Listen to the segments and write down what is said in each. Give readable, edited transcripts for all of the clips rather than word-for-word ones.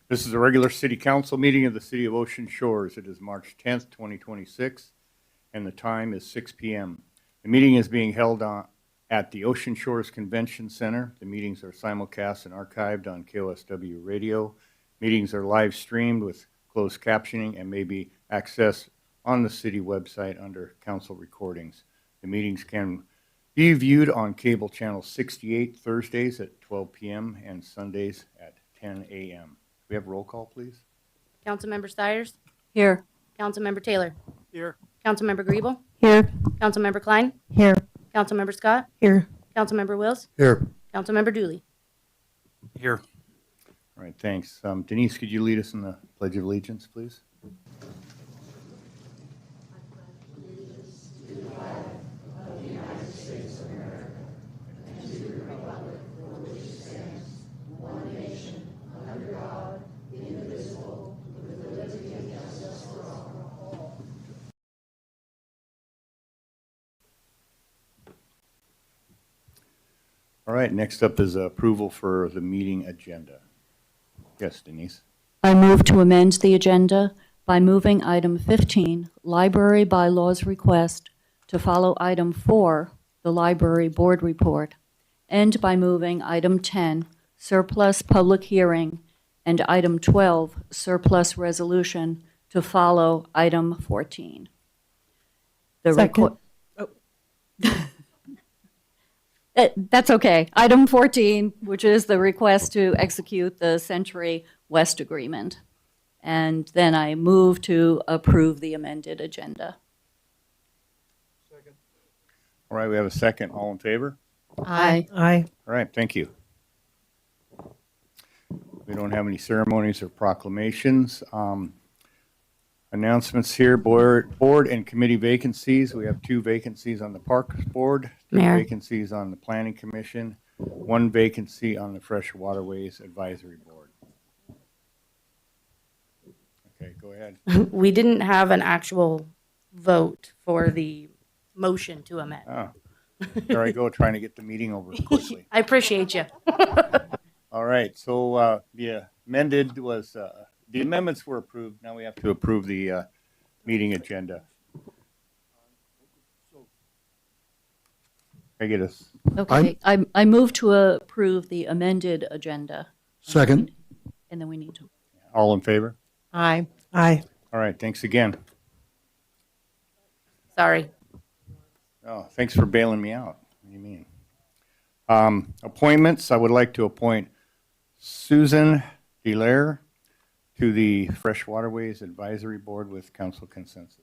This is a regular city council meeting of the city of Ocean Shores. It is March 10th, 2026, and the time is 6 p.m. The meeting is being held at the Ocean Shores Convention Center. The meetings are simulcast and archived on KOSW Radio. Meetings are live streamed with closed captioning and may be accessed on the city website under council recordings. The meetings can be viewed on cable channel 68 Thursdays at 12 p.m. and Sundays at 10 a.m. We have roll call, please. Councilmember Stiers? Here. Councilmember Taylor? Here. Councilmember Griebel? Here. Councilmember Klein? Here. Councilmember Scott? Here. Councilmember Wills? Here. Councilmember Dooley? Here. All right, thanks. Denise, could you lead us in the Pledge of Allegiance, please? All right, next up is approval for the meeting agenda. Yes, Denise. I move to amend the agenda by moving item 15, library bylaws request, to follow item 4, the library board report, and by moving item 10, surplus public hearing, and item 12, surplus resolution, to follow item 14. Second. That's okay. Item 14, which is the request to execute the Century West Agreement. And then I move to approve the amended agenda. All right, we have a second. All in favor? Aye. Aye. All right, thank you. We don't have any ceremonies or proclamations. Announcements here, board and committee vacancies. We have 2 vacancies on the Parks Board, 2 Mayor. vacancies on the Planning Commission, 1 vacancy on the Fresh Waterways Advisory Board. Okay, go ahead. We didn't have an actual vote for the motion to amend. Oh, there I go, trying to get the meeting over quickly. I appreciate you. All right, so the amended was, the amendments were approved. Now we have to approve the meeting agenda. I get us. Okay. I move to approve the amended agenda. Second. And then we need to. All in favor? Aye. Aye. All right, thanks again. Sorry. Oh, thanks for bailing me out. What do you mean? Appointments, I would like to appoint Susan Delaire to the Fresh Waterways Advisory Board with council consensus.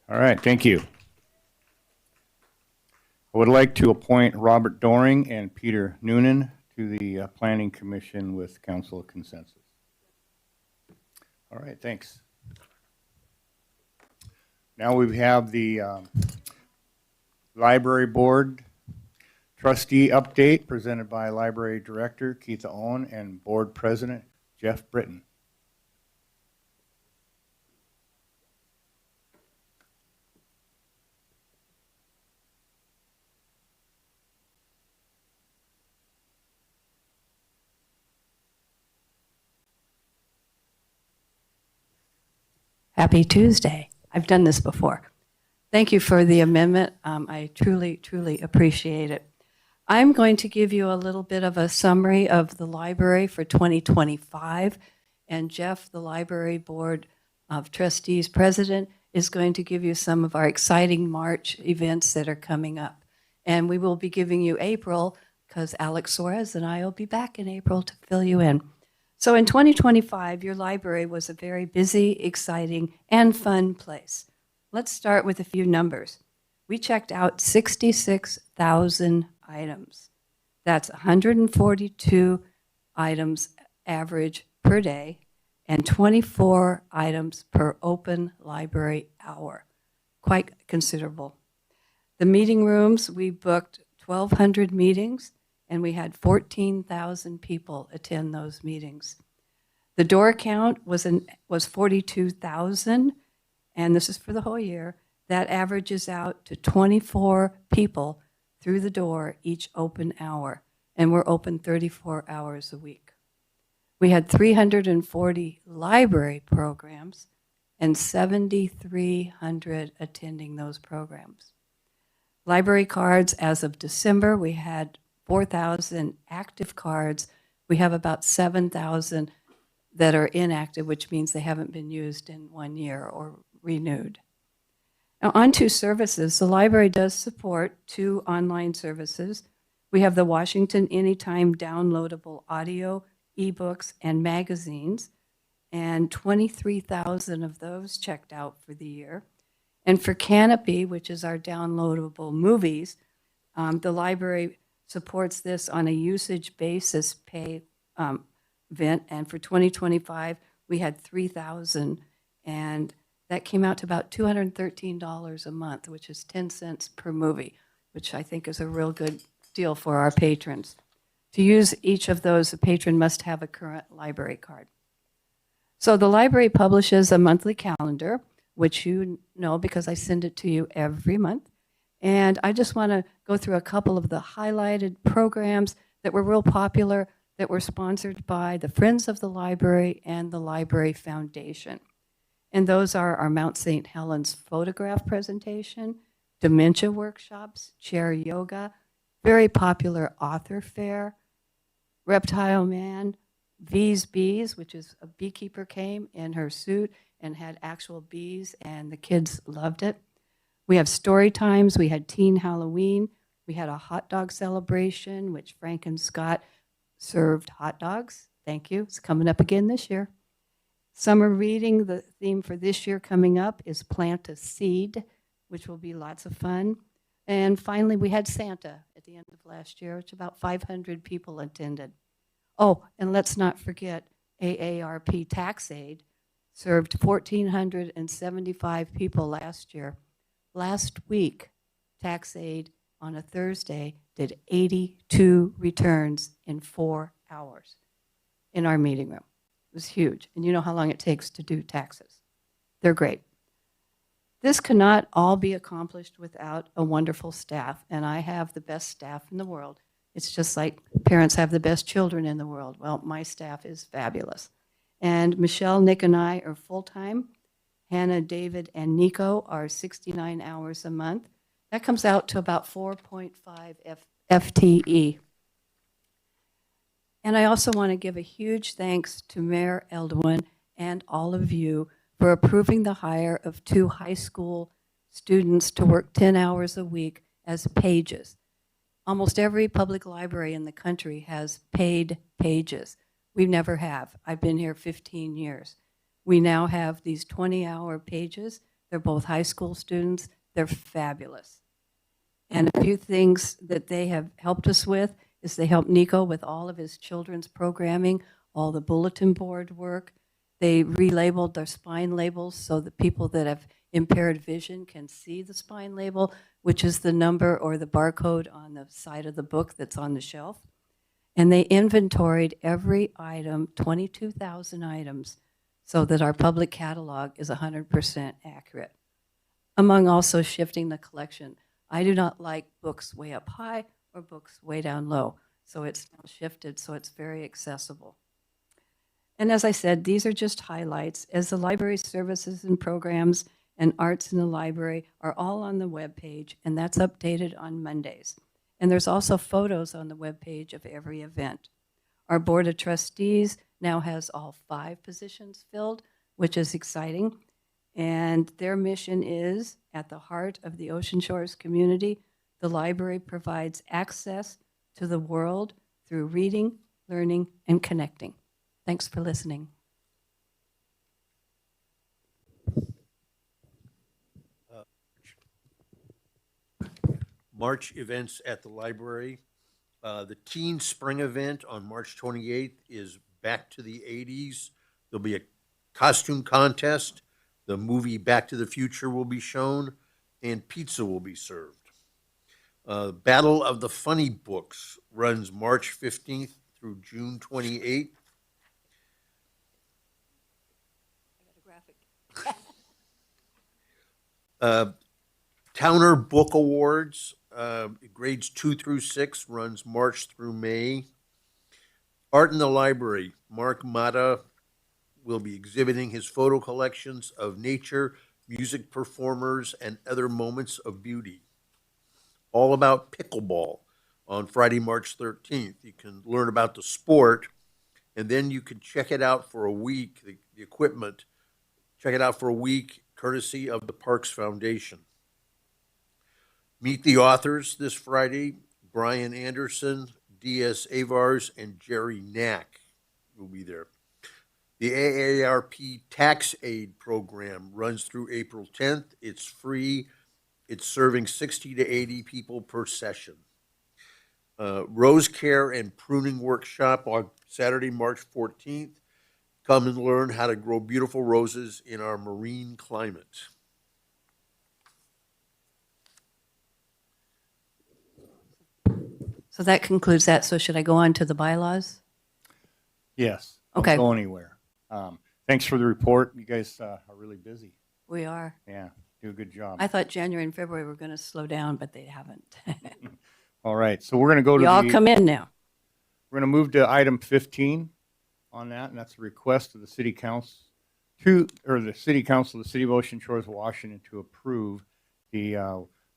All right, thank you. I would like to appoint Robert Doring and Peter Noonan to the Planning Commission with council consensus. All right, thanks. Now we have the Library Board Trustee update presented by Library Director Keitha Owen and Board President Jeff Britton. Happy Tuesday. I've done this before. Thank you for the amendment. I truly, truly appreciate it. I'm going to give you a little bit of a summary of the library for 2025, and Jeff, the Library Board of Trustees President, is going to give you some of our exciting March events that are coming up. And we will be giving you April because Alex Suarez and I will be back in April to fill you in. So in 2025, your library was a very busy, exciting, and fun place. Let's start with a few numbers. We checked out 66,000 items. That's 142 items average per day and 24 items per open library hour. Quite considerable. The meeting rooms, we booked 1,200 meetings, and we had 14,000 people attend those meetings. The door count was 42,000, and this is for the whole year. That averages out to 24 people through the door each open hour. and we're open 34 hours a week. We had 340 library programs and 7,300 attending those programs. Library cards, as of December, we had 4,000 active cards. We have about 7,000 that are inactive, which means they haven't been used in 1 year or renewed. Now, on to services. The library does support 2 online services. We have the Washington Anytime downloadable audio, ebooks, and magazines, and 23,000 of those checked out for the year. And for Canopy, which is our downloadable movies, the library supports this on a usage basis pay event. And for 2025, we had 3,000, and that came out to about $213 a month, which is 10 cents per movie, which I think is a real good deal for our patrons. To use each of those, a patron must have a current library card. So the library publishes a monthly calendar, which you know because I send it to you every month. And I just want to go through a couple of the highlighted programs that were real popular, that were sponsored by the Friends of the Library and the Library Foundation. And those are our Mount St. Helens photograph presentation, dementia workshops, chair yoga, very popular author fair, Reptile Man, V's Bees, which is a beekeeper came in her suit and had actual bees, and the kids loved it. We have story times. We had teen Halloween. We had a hot dog celebration, which Frank and Scott served hot dogs. Thank you. It's coming up again this year. Summer reading, the theme for this year coming up is Plant a Seed, which will be lots of fun. And finally, we had Santa at the end of last year, which about 500 people attended. Oh, and let's not forget AARP Tax Aid served 1,475 people last year. Last week, Tax Aid on a Thursday did 82 returns in 4 hours in our meeting room. It was huge. And you know how long it takes to do taxes. They're great. This cannot all be accomplished without a wonderful staff, and I have the best staff in the world. It's just like parents have the best children in the world. Well, my staff is fabulous. And Michelle, Nick, and I are full-time. Hannah, David, and Nico are 69 hours a month. That comes out to about 4.5 FTE. And I also want to give a huge thanks to Mayor Eldwin and all of you for approving the hire of 2 high school students to work 10 hours a week as pages. Almost every public library in the country has paid pages. We never have. I've been here 15 years. We now have these 20-hour pages. They're both high school students. They're fabulous. And a few things that they have helped us with is they helped Nico with all of his children's programming, all the bulletin board work. They relabeled their spine labels so that people that have impaired vision can see the spine label, which is the number or the barcode on the side of the book that's on the shelf. And they inventoried every item, 22,000 items, so that our public catalog is 100% accurate. Among also shifting the collection. I do not like books way up high or books way down low, so it's now shifted so it's very accessible. And as I said, these are just highlights, as the library services and programs and arts in the library are all on the webpage, and that's updated on Mondays. And there's also photos on the webpage of every event. Our Board of Trustees now has all 5 positions filled, which is exciting. And their mission is, at the heart of the Ocean Shores community, the library provides access to the world through reading, learning, and connecting. Thanks for listening. March events at the library. The Teen Spring event on March 28th is Back to the 80s. There'll be a costume contest. The movie Back to the Future will be shown, and pizza will be served. Battle of the Funny Books runs March 15th through June 28th. Towner Book Awards grades 2 through 6, runs March through May. Art in the Library, Mark Mata will be exhibiting his photo collections of nature, music performers, and other moments of beauty. All About Pickleball on Friday, March 13th. You can learn about the sport, and then you can check it out for a week, the equipment, check it out for a week, courtesy of the Parks Foundation. Meet the authors this Friday. Brian Anderson, D.S. Avars, and Jerry Knack will be there. The AARP Tax Aid Program runs through April 10th. It's free. It's serving 60 to 80 people per session. Rose Care and Pruning Workshop on Saturday, March 14th. Come and learn how to grow beautiful roses in our marine climate. So that concludes that. So should I go on to the bylaws? Yes. Okay. Don't go anywhere. Thanks for the report. You guys are really busy. We are. Yeah, do a good job. I thought January and February were going to slow down, but they haven't. All right, so we're going to go to You all the, come in now. we're going to move to item 15 on that, and that's a request of the city council the city council of the city of Ocean Shores, Washington, to approve the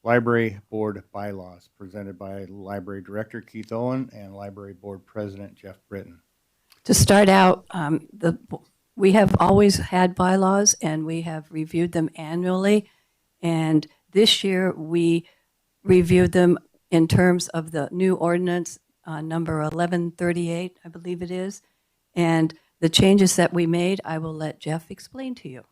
library board bylaws presented by library director Keith Owen and library board president Jeff Britton. To start out, we have always had bylaws, and we have reviewed them annually. And this year, we reviewed them in terms of the new ordinance, number 1138, I believe it is. And the changes that we made, I will let Jeff explain to you.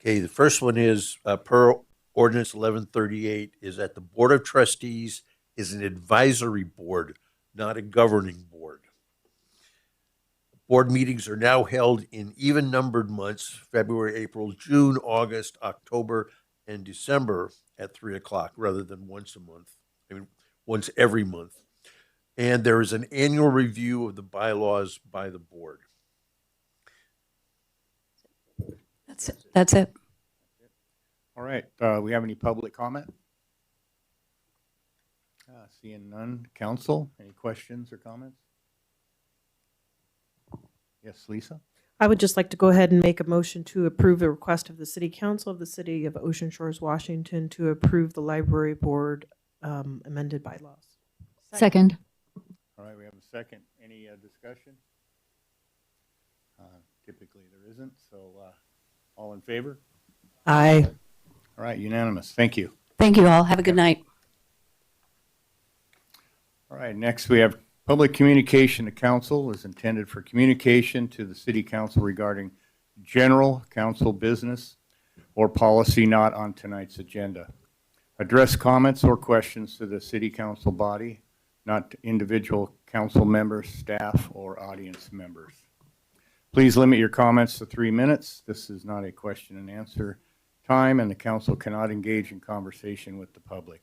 Okay, the first one is, per ordinance 1138, is that the Board of Trustees is an advisory board, not a governing board. Board meetings are now held in even-numbered months, February, April, June, August, October, and December at 3 o'clock, rather than once a month. I mean, once every month. And there is an annual review of the bylaws by the board. That's it. That's it. All right, we have any public comment? Seeing none. Council, any questions or comments? Yes, Lisa? I would just like to go ahead and make a motion to approve a request of the City Council of the City of Ocean Shores, Washington, to approve the library board amended bylaws. Second. All right, we have a second. Any discussion? Typically there isn't, so all in favor? Aye. All right, unanimous. Thank you. Thank you all. Have a good night. All right, next we have public communication to council is intended for communication to the city council regarding general council business or policy not on tonight's agenda. Address comments or questions to the city council body, not to individual council members, staff, or audience members. Please limit your comments to 3 minutes. This is not a question and answer time, and the council cannot engage in conversation with the public.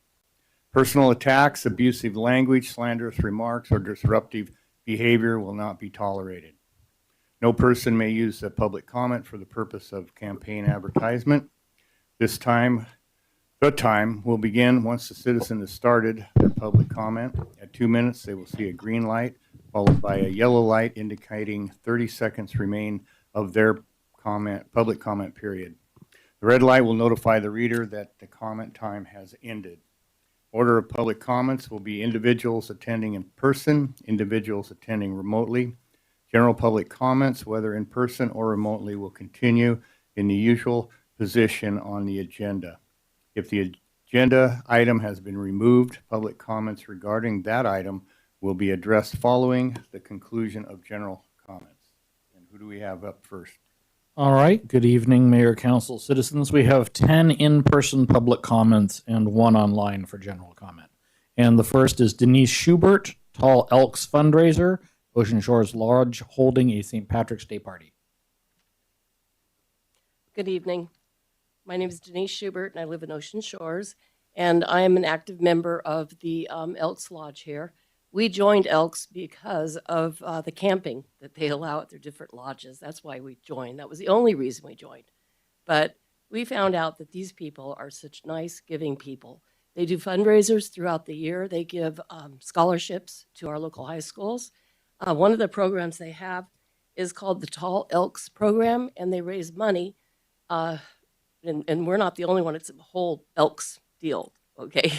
Personal attacks, abusive language, slanderous remarks, or disruptive behavior will not be tolerated. No person may use a public comment for the purpose of campaign advertisement. The time will begin once the citizen has started their public comment. At 2 minutes, they will see a green light, followed by a yellow light indicating 30 seconds remain of their public comment period. The red light will notify the reader that the comment time has ended. Order of public comments will be individuals attending in person, individuals attending remotely. General public comments, whether in person or remotely, will continue in the usual position on the agenda. If the agenda item has been removed, public comments regarding that item will be addressed following the conclusion of general comments. And who do we have up first? All right. Good evening, Mayor, Council, citizens. We have 10 in-person public comments and 1 online for general comment. And the first is Denise Schubert, Tall Elks fundraiser, Ocean Shores Lodge, holding a St. Patrick's Day party. Good evening. My name is Denise Schubert, and I live in Ocean Shores, and I am an active member of the Elks Lodge here. We joined Elks because of the camping that they allow at their different lodges. That's why we joined. That was the only reason we joined. But we found out that these people are such nice, giving people, They do fundraisers throughout the year. They give scholarships to our local high schools. One of the programs they have is called the Tall Elks Program, and they raise money. And we're not the only one, it's a whole Elks deal, okay?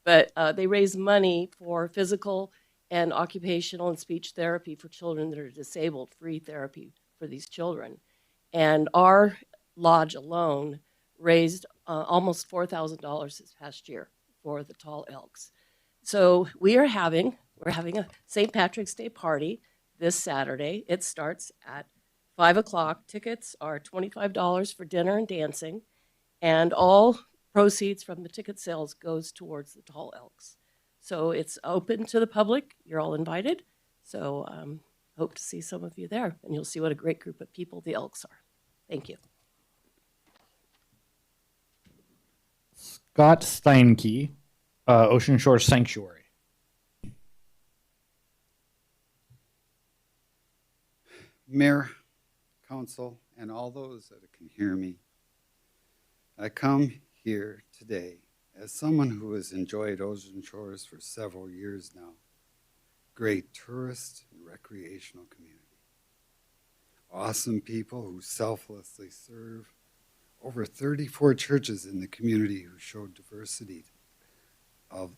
But they raise money for physical and occupational and speech therapy for children that are disabled, free therapy for these children. And our lodge alone raised almost $4,000 this past year for the Tall Elks. So we're having a St. Patrick's Day party this Saturday. It starts at 5 o'clock. Tickets are $25 for dinner and dancing, and all proceeds from the ticket sales goes towards the Tall Elks. So it's open to the public. You're all invited. So hope to see some of you there, and you'll see what a great group of people the Elks are. Thank you. Scott Steinke, Ocean Shore Sanctuary. Mayor, council, and all those that can hear me, I come here today as someone who has enjoyed Ocean Shores for several years now. Great tourist and recreational community. Awesome people who selflessly serve. Over 34 churches in the community who show diversity of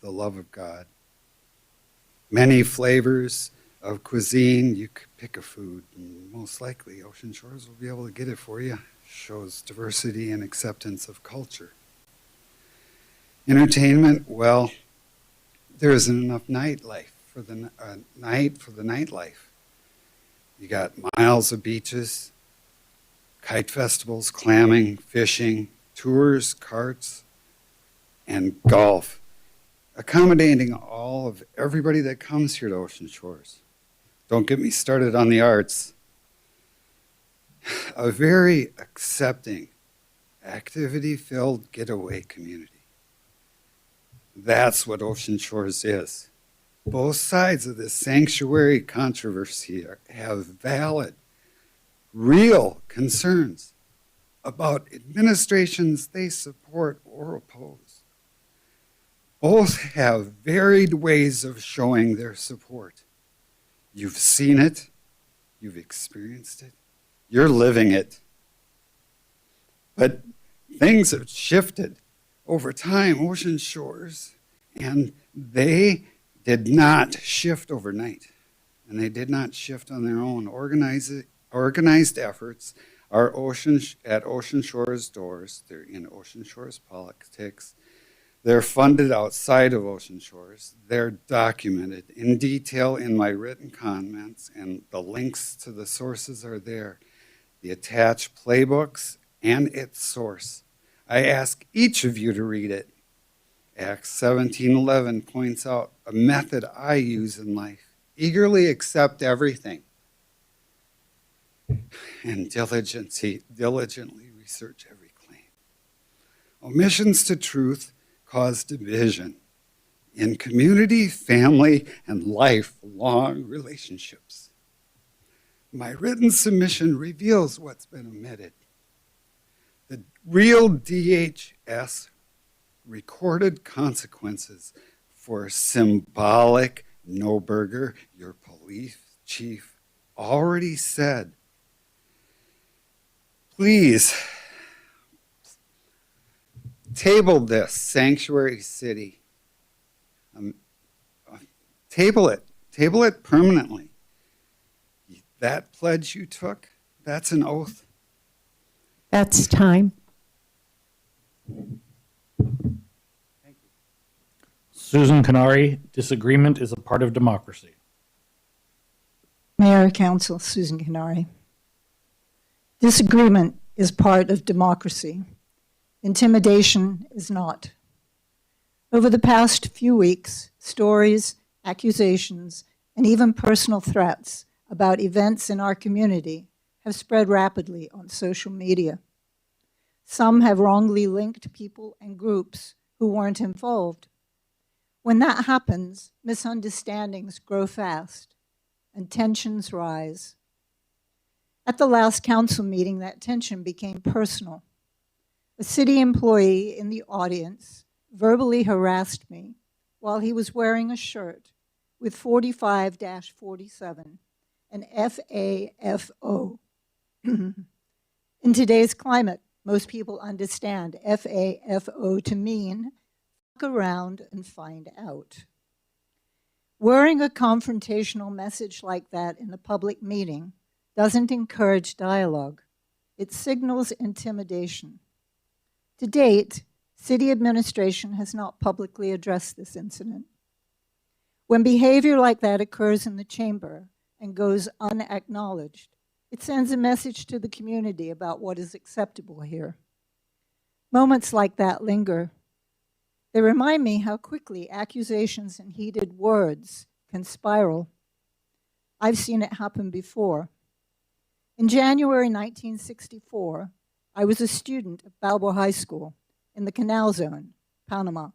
the love of God. Many flavors of cuisine. You could pick a food, and most likely Ocean Shores will be able to get it for you. Shows diversity and acceptance of culture. Entertainment, well, there isn't enough nightlife for the nightlife. You got miles of beaches, kite festivals, clamming, fishing, tours, carts, and golf, accommodating all of everybody that comes here to Ocean Shores. Don't get me started on the arts. A very accepting, activity-filled getaway community. That's what Ocean Shores is. Both sides of this sanctuary controversy have valid, real concerns about administrations they support or oppose. Both have varied ways of showing their support. You've seen it, you've experienced it, you're living it. But things have shifted over time, Ocean Shores, and they did not shift overnight. And they did not shift on their own. Organized efforts are at Ocean Shores doors. They're in Ocean Shores politics. They're funded outside of Ocean Shores. They're documented in detail in my written comments, and the links to the sources are there. The attached playbooks and its source. I ask each of you to read it. Acts 17:11 points out a method I use in life. Eagerly accept everything and diligently research every claim. Omissions to truth cause division in community, family, and lifelong relationships. My written submission reveals what's been omitted. The real DHS recorded consequences for symbolic no burger, your police chief already said. Please table this, Sanctuary City. Table it permanently. That pledge you took, that's an oath. That's time. Susan Canary, disagreement is a part of democracy. Mayor, Council, Susan Canary. Disagreement is part of democracy. Intimidation is not. Over the past few weeks, stories, accusations, and even personal threats about events in our community have spread rapidly on social media. Some have wrongly linked people and groups who weren't involved. When that happens, misunderstandings grow fast and tensions rise. At the last council meeting, that tension became personal. A city employee in the audience verbally harassed me while he was wearing a shirt with 45-47 and FAFO. In today's climate, most people understand FAFO to mean fuck around and find out. Wearing a confrontational message like that in a public meeting doesn't encourage dialogue. It signals intimidation. To date, city administration has not publicly addressed this incident. When behavior like that occurs in the chamber and goes unacknowledged, it sends a message to the community about what is acceptable here. Moments like that linger. They remind me how quickly accusations and heated words can spiral. I've seen it happen before. In January 1964, I was a student at Balboa High School in the Canal Zone, Panama.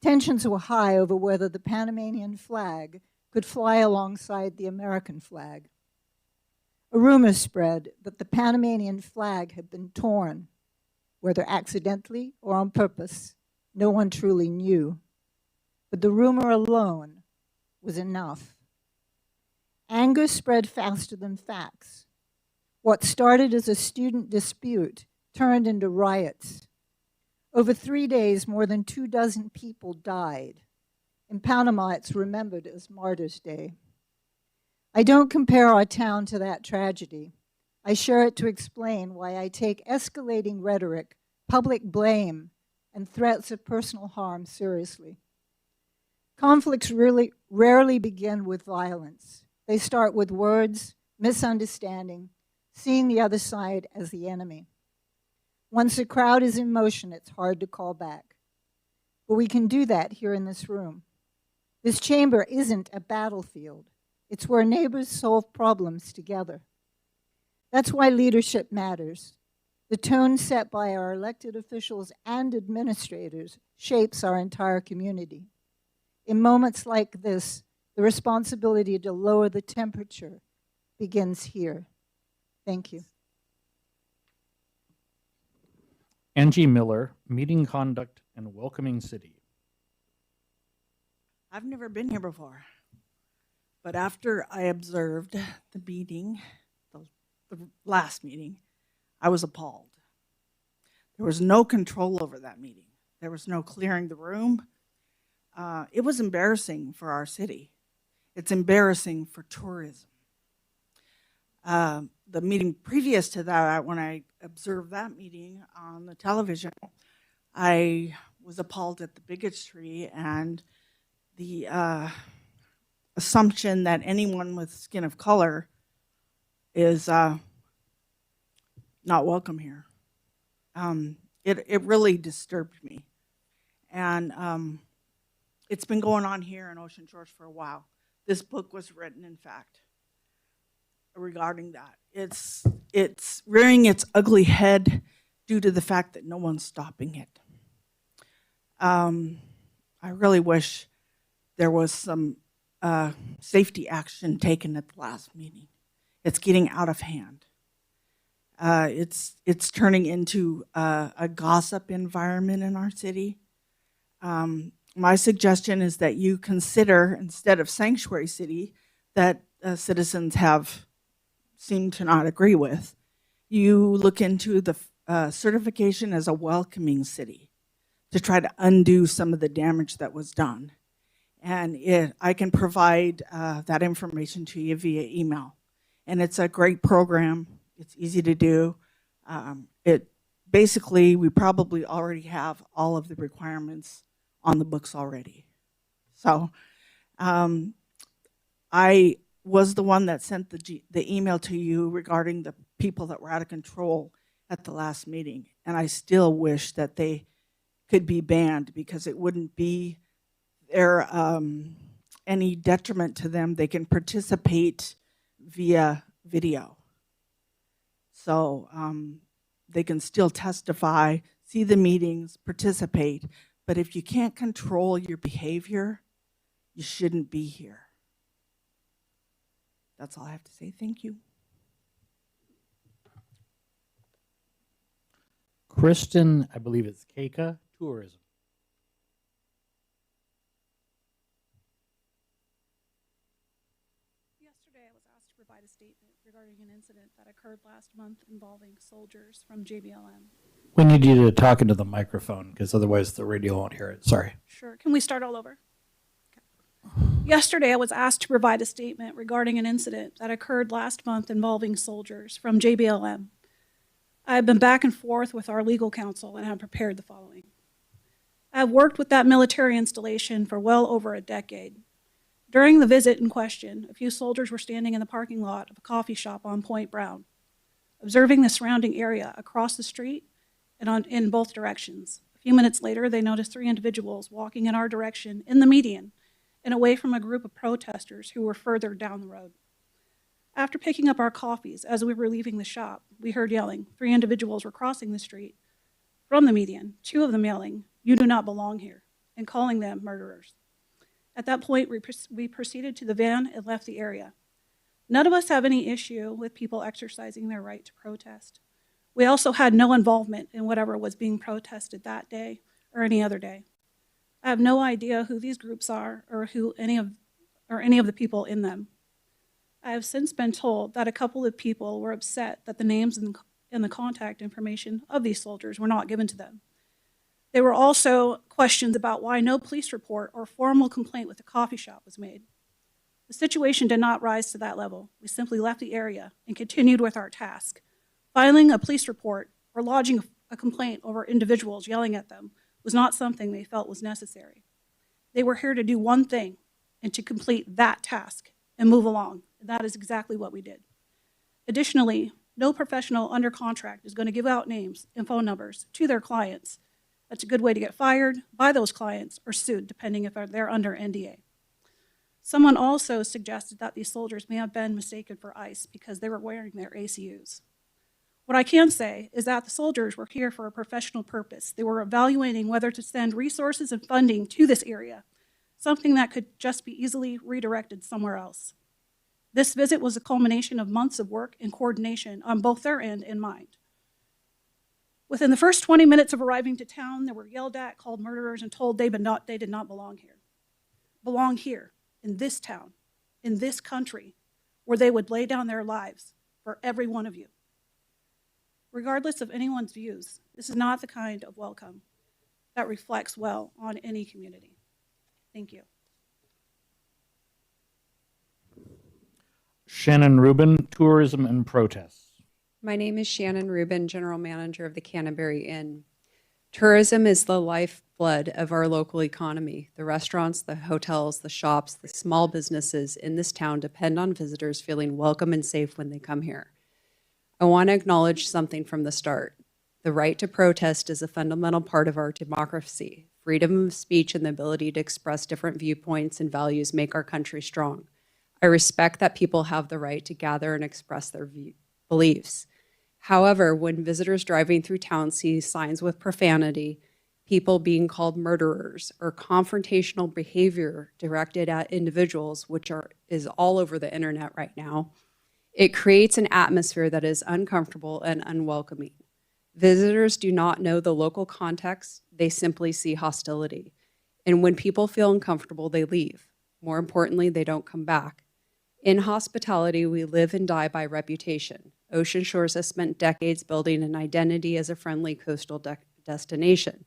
Tensions were high over whether the Panamanian flag could fly alongside the American flag. A rumor spread that the Panamanian flag had been torn, whether accidentally or on purpose. No one truly knew. But the rumor alone was enough. Anger spread faster than facts. What started as a student dispute turned into riots. Over 3 days, more than 24 people died. In Panama, it's remembered as Martyrs' Day. I don't compare our town to that tragedy. I share it to explain why I take escalating rhetoric, public blame, and threats of personal harm seriously. Conflicts rarely begin with violence. They start with words, misunderstanding, seeing the other side as the enemy. Once a crowd is in motion, it's hard to call back. But we can do that here in this room. This chamber isn't a battlefield. It's where neighbors solve problems together. That's why leadership matters. The tone set by our elected officials and administrators shapes our entire community. In moments like this, the responsibility to lower the temperature begins here. Thank you. Angie Miller, Meeting Conduct and Welcoming City. I've never been here before, but after I observed the meeting, the last meeting, I was appalled. There was no control over that meeting. There was no clearing the room. It was embarrassing for our city. It's embarrassing for tourism. The meeting previous to that, when I observed that meeting on the television, I was appalled at the bigotry and the assumption that anyone with skin of color is not welcome here. It really disturbed me. And it's been going on here in Ocean Shores for a while. This book was written, in fact, regarding that. It's rearing its ugly head due to the fact that no one's stopping it. I really wish there was some safety action taken at the last meeting. It's getting out of hand. It's turning into a gossip environment in our city. My suggestion is that you consider, instead of sanctuary city, that citizens have seemed to not agree with, you look into the certification as a welcoming city to try to undo some of the damage that was done. And I can provide that information to you via email. And it's a great program. It's easy to do. Basically, we probably already have all of the requirements on the books already. So I was the one that sent the email to you regarding the people that were out of control at the last meeting. And I still wish that they could be banned because it wouldn't be there any detriment to them. They can participate via video. So they can still testify, see the meetings, participate. But if you can't control your behavior, you shouldn't be here. That's all I have to say. Thank you. Kristen, I believe it's Keika Tourism. regarding an incident that occurred last month involving soldiers from JBLM. We need you to talk into the microphone because otherwise the radio won't hear it. Sorry. Sure. Can we start all over? Okay. Yesterday, I was asked to provide a statement regarding an incident that occurred last month involving soldiers from JBLM. I have been back and forth with our legal counsel and have prepared the following. I have worked with that military installation for well over a decade. During the visit in question, a few soldiers were standing in the parking lot of a coffee shop on Point Brown, observing the surrounding area across the street and in both directions. A few minutes later, they noticed 3 individuals walking in our direction in the median and away from a group of protesters who were further down the road. After picking up our coffees as we were leaving the shop, we heard yelling. 3 individuals were crossing the street from the median, 2 of them yelling, "You do not belong here," and calling them murderers. At that point, we proceeded to the van and left the area. None of us have any issue with people exercising their right to protest. We also had no involvement in whatever was being protested that day or any other day. I have no idea who these groups are or who any of the people in them. I have since been told that a couple of people were upset that the names and the contact information of these soldiers were not given to them. There were also questions about why no police report or formal complaint with the coffee shop was made. The situation did not rise to that level. We simply left the area and continued with our task. Filing a police report or lodging a complaint over individuals yelling at them was not something they felt was necessary. They were here to do one thing and to complete that task and move along. And that is exactly what we did. Additionally, no professional under contract is going to give out names and phone numbers to their clients. That's a good way to get fired by those clients or sued, depending if they're under NDA. Someone also suggested that these soldiers may have been mistaken for ICE because they were wearing their ACUs. What I can say is that the soldiers were here for a professional purpose. They were evaluating whether to send resources and funding to this area, something that could just be easily redirected somewhere else. This visit was a culmination of months of work and coordination on both their end and mine. Within the first 20 minutes of arriving to town, they were yelled at, called murderers, and told they did not belong here. Belong here, in this town, in this country, where they would lay down their lives for every one of you. Regardless of anyone's views, this is not the kind of welcome that reflects well on any community. Thank you. Shannon Rubin, Tourism and Protests. My name is Shannon Rubin, General Manager of the Canterbury Inn. Tourism is the lifeblood of our local economy. The restaurants, the hotels, the shops, the small businesses in this town depend on visitors feeling welcome and safe when they come here. I want to acknowledge something from the start. The right to protest is a fundamental part of our democracy. Freedom of speech and the ability to express different viewpoints and values make our country strong. I respect that people have the right to gather and express their beliefs. However, when visitors driving through town see signs with profanity, people being called murderers, or confrontational behavior directed at individuals, which is all over the internet right now, it creates an atmosphere that is uncomfortable and unwelcoming. Visitors do not know the local context, they simply see hostility. And when people feel uncomfortable, they leave. More importantly, they don't come back. In hospitality, we live and die by reputation. Ocean Shores has spent decades building an identity as a friendly coastal destination.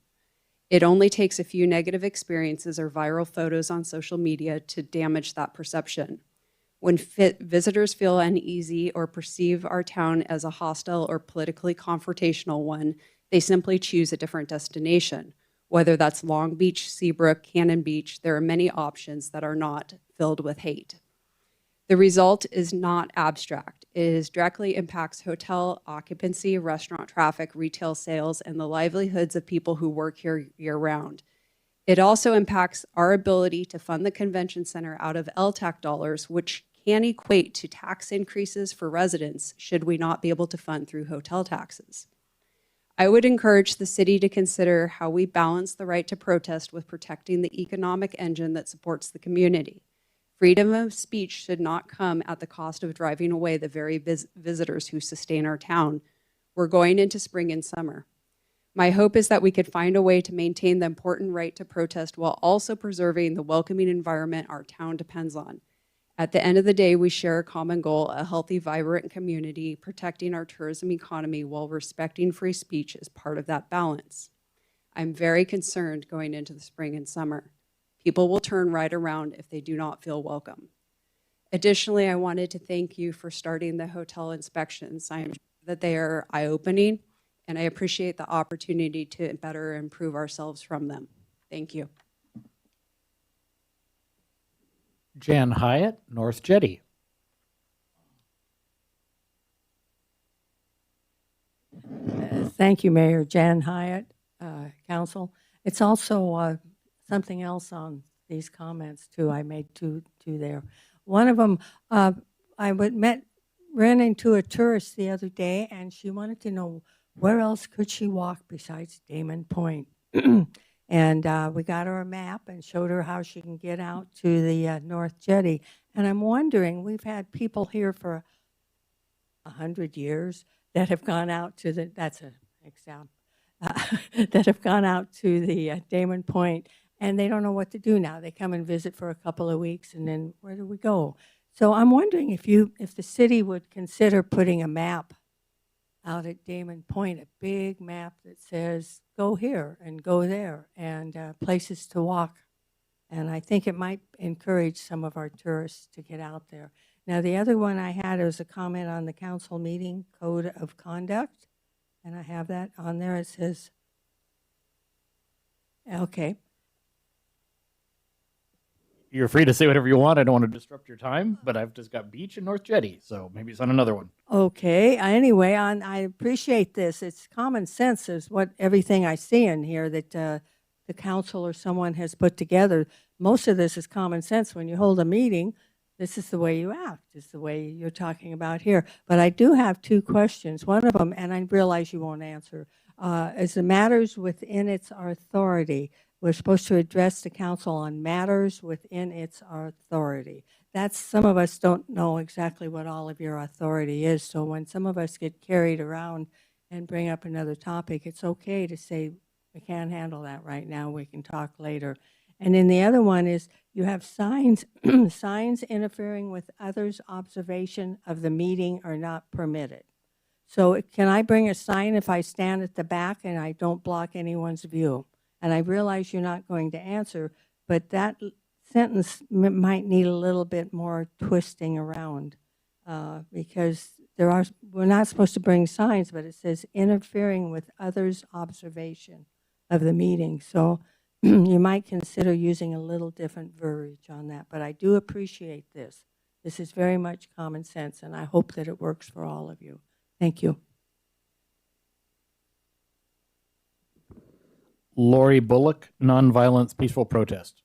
It only takes a few negative experiences or viral photos on social media to damage that perception. When visitors feel uneasy or perceive our town as a hostile or politically confrontational one, they simply choose a different destination. Whether that's Long Beach, Seabrook, Cannon Beach, there are many options that are not filled with hate. The result is not abstract. It directly impacts hotel occupancy, restaurant traffic, retail sales, and the livelihoods of people who work here year-round. It also impacts our ability to fund the convention center out of LTAC dollars, which can equate to tax increases for residents should we not be able to fund through hotel taxes. I would encourage the city to consider how we balance the right to protest with protecting the economic engine that supports the community. Freedom of speech should not come at the cost of driving away the very visitors who sustain our town. We're going into spring and summer. My hope is that we could find a way to maintain the important right to protest while also preserving the welcoming environment our town depends on. At the end of the day, we share a common goal, a healthy, vibrant community. Protecting our tourism economy while respecting free speech is part of that balance. I'm very concerned going into the spring and summer. People will turn right around if they do not feel welcome. Additionally, I wanted to thank you for starting the hotel inspections. I am sure that they are eye-opening, and I appreciate the opportunity to better improve ourselves from them. Thank you. Jan Hyatt, North Jetty. Thank you, Mayor. Jan Hyatt, Council. It's also something else on these comments too. I made two there. One of them, ran into a tourist the other day, and she wanted to know where else could she walk besides Damon Point. And we got her a map and showed her how she can get out to the North Jetty. And I'm wondering, we've had people here for 100 years that have gone out to the, that's an example, that have gone out to the Damon Point, and they don't know what to do now. They come and visit for a couple of weeks, and then where do we go? So I'm wondering if the city would consider putting a map out at Damon Point, a big map that says, go here and go there, and places to walk. And I think it might encourage some of our tourists to get out there. Now, the other one I had was a comment on the council meeting code of conduct, and I have that on there. It says, okay. You're free to say whatever you want. I don't want to disrupt your time, but I've just got beach and North Jetty, so maybe it's on another one. Okay. Anyway, I appreciate this. It's common sense is what everything I see in here that the council or someone has put together. Most of this is common sense. When you hold a meeting, this is the way you act, is the way you're talking about here. But I do have two questions. One of them, and I realize you won't answer, is the matters within its authority. We're supposed to address the council on matters within its authority. That's, some of us don't know exactly what all of your authority is. So when some of us get carried around and bring up another topic, it's okay to say, we can't handle that right now. We can talk later. And then the other one is you have signs, signs interfering with others' observation of the meeting are not permitted. So can I bring a sign if I stand at the back and I don't block anyone's view? And I realize you're not going to answer, but that sentence might need a little bit more twisting around because we're not supposed to bring signs, but it says interfering with others' observation of the meeting. So you might consider using a little different verbiage on that, but I do appreciate this. This is very much common sense, and I hope that it works for all of you. Thank you. Lori Bullock, Nonviolence Peaceful Protest.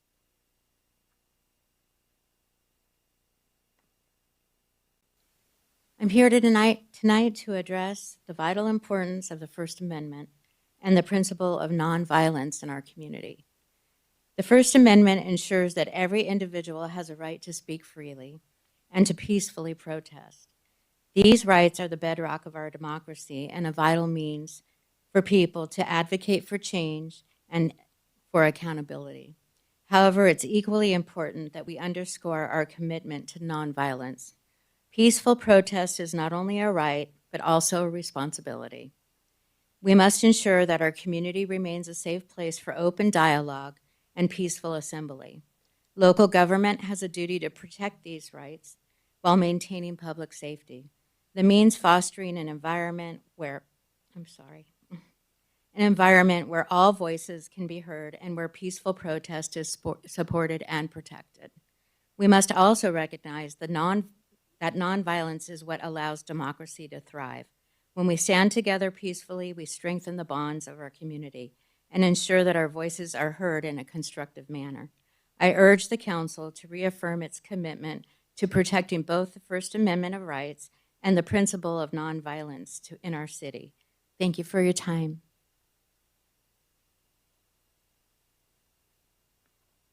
I'm here tonight to address the vital importance of the First Amendment and the principle of nonviolence in our community. The First Amendment ensures that every individual has a right to speak freely and to peacefully protest. These rights are the bedrock of our democracy and a vital means for people to advocate for change and for accountability. However, it's equally important that we underscore our commitment to nonviolence. Peaceful protest is not only a right, but also a responsibility. We must ensure that our community remains a safe place for open dialogue and peaceful assembly. Local government has a duty to protect these rights while maintaining public safety. The means fostering an environment where all voices can be heard and where peaceful protest is supported and protected. We must also recognize that nonviolence is what allows democracy to thrive. When we stand together peacefully, we strengthen the bonds of our community and ensure that our voices are heard in a constructive manner. I urge the Council to reaffirm its commitment to protecting both the First Amendment of rights and the principle of nonviolence in our city. Thank you for your time.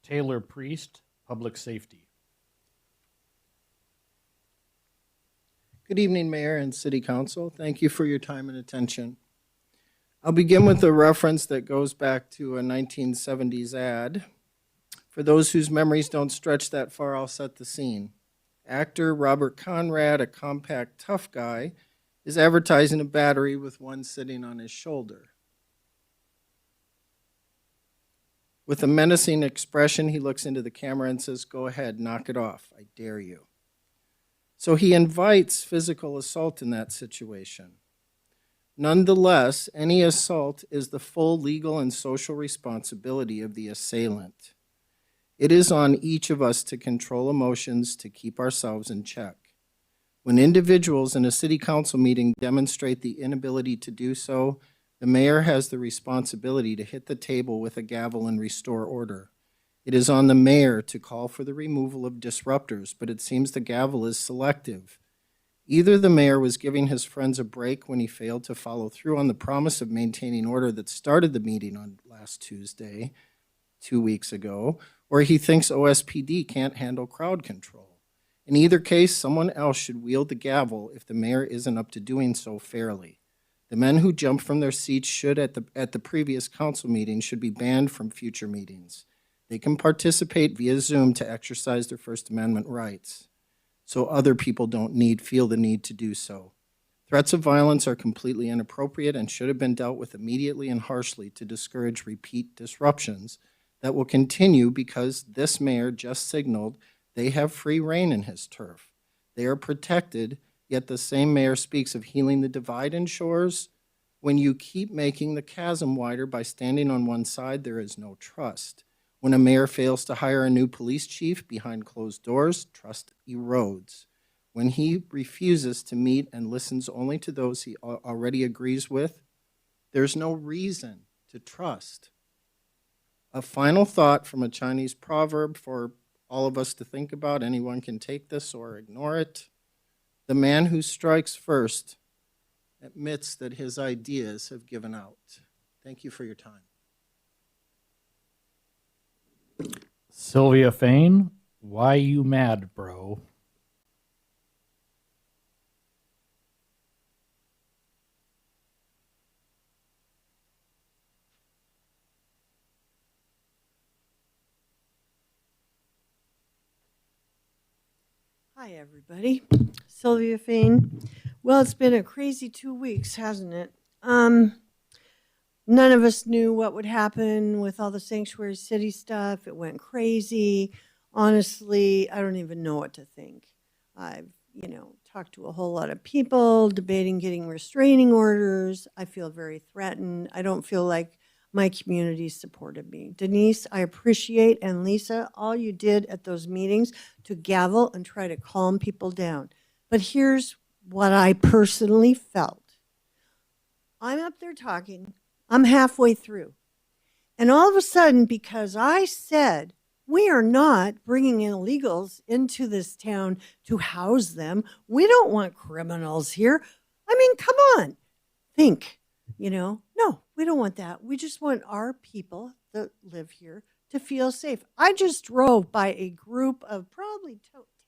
Taylor Priest, Public Safety. Good evening, Mayor and City Council. Thank you for your time and attention. I'll begin with a reference that goes back to a 1970s ad. For those whose memories don't stretch that far, I'll set the scene. Actor Robert Conrad, a compact tough guy, is advertising a battery with one sitting on his shoulder. With a menacing expression, he looks into the camera and says, "Go ahead, knock it off. I dare you." So he invites physical assault in that situation. Nonetheless, any assault is the full legal and social responsibility of the assailant. It is on each of us to control emotions to keep ourselves in check. When individuals in a city council meeting demonstrate the inability to do so, the mayor has the responsibility to hit the table with a gavel and restore order. It is on the mayor to call for the removal of disruptors, but it seems the gavel is selective. Either the mayor was giving his friends a break when he failed to follow through on the promise of maintaining order that started the meeting on last Tuesday, 2 weeks ago, or he thinks OSPD can't handle crowd control. In either case, someone else should wield the gavel if the mayor isn't up to doing so fairly. The men who jumped from their seats should, at the previous council meeting, should be banned from future meetings. They can participate via Zoom to exercise their First Amendment rights, so other people don't feel the need to do so. Threats of violence are completely inappropriate and should have been dealt with immediately and harshly to discourage repeat disruptions that will continue because this mayor just signaled they have free rein in his turf. They are protected, yet the same mayor speaks of healing the divide in Shores. When you keep making the chasm wider by standing on one side, there is no trust. When a mayor fails to hire a new police chief behind closed doors, trust erodes. When he refuses to meet and listens only to those he already agrees with, there's no reason to trust. A final thought from a Chinese proverb for all of us to think about. Anyone can take this or ignore it. The man who strikes first admits that his ideas have given out. Thank you for your time. Sylvia Fain, why you mad, bro? Hi, everybody. Sylvia Fain. Well, it's been a crazy 2 weeks, hasn't it? None of us knew what would happen with all the Sanctuary City stuff. It went crazy. Honestly, I don't even know what to think. I've, talked to a whole lot of people debating getting restraining orders. I feel very threatened. I don't feel like my community supported me. Denise, I appreciate, and Lisa, all you did at those meetings to gavel and try to calm people down. But here's what I personally felt. I'm up there talking. I'm halfway through. And all of a sudden, because I said, we are not bringing illegals into this town to house them. We don't want criminals here. I mean, come on. Think, no, we don't want that. We just want our people that live here to feel safe. I just drove by a group of probably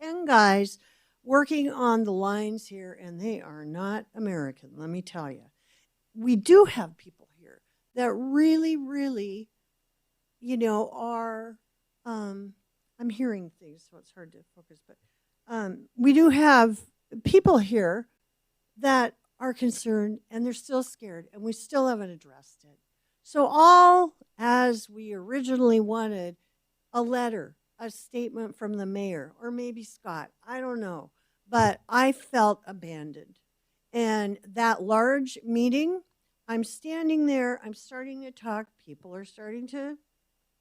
10 guys working on the lines here, and they are not American, let me tell you. We do have people here that really, really, are, I'm hearing things, so it's hard to focus, but we do have people here that are concerned, and they're still scared, and we still haven't addressed it. So all as we originally wanted, a letter, a statement from the mayor, or maybe Scott, I don't know, but I felt abandoned. And that large meeting, I'm standing there, I'm starting to talk, people are starting to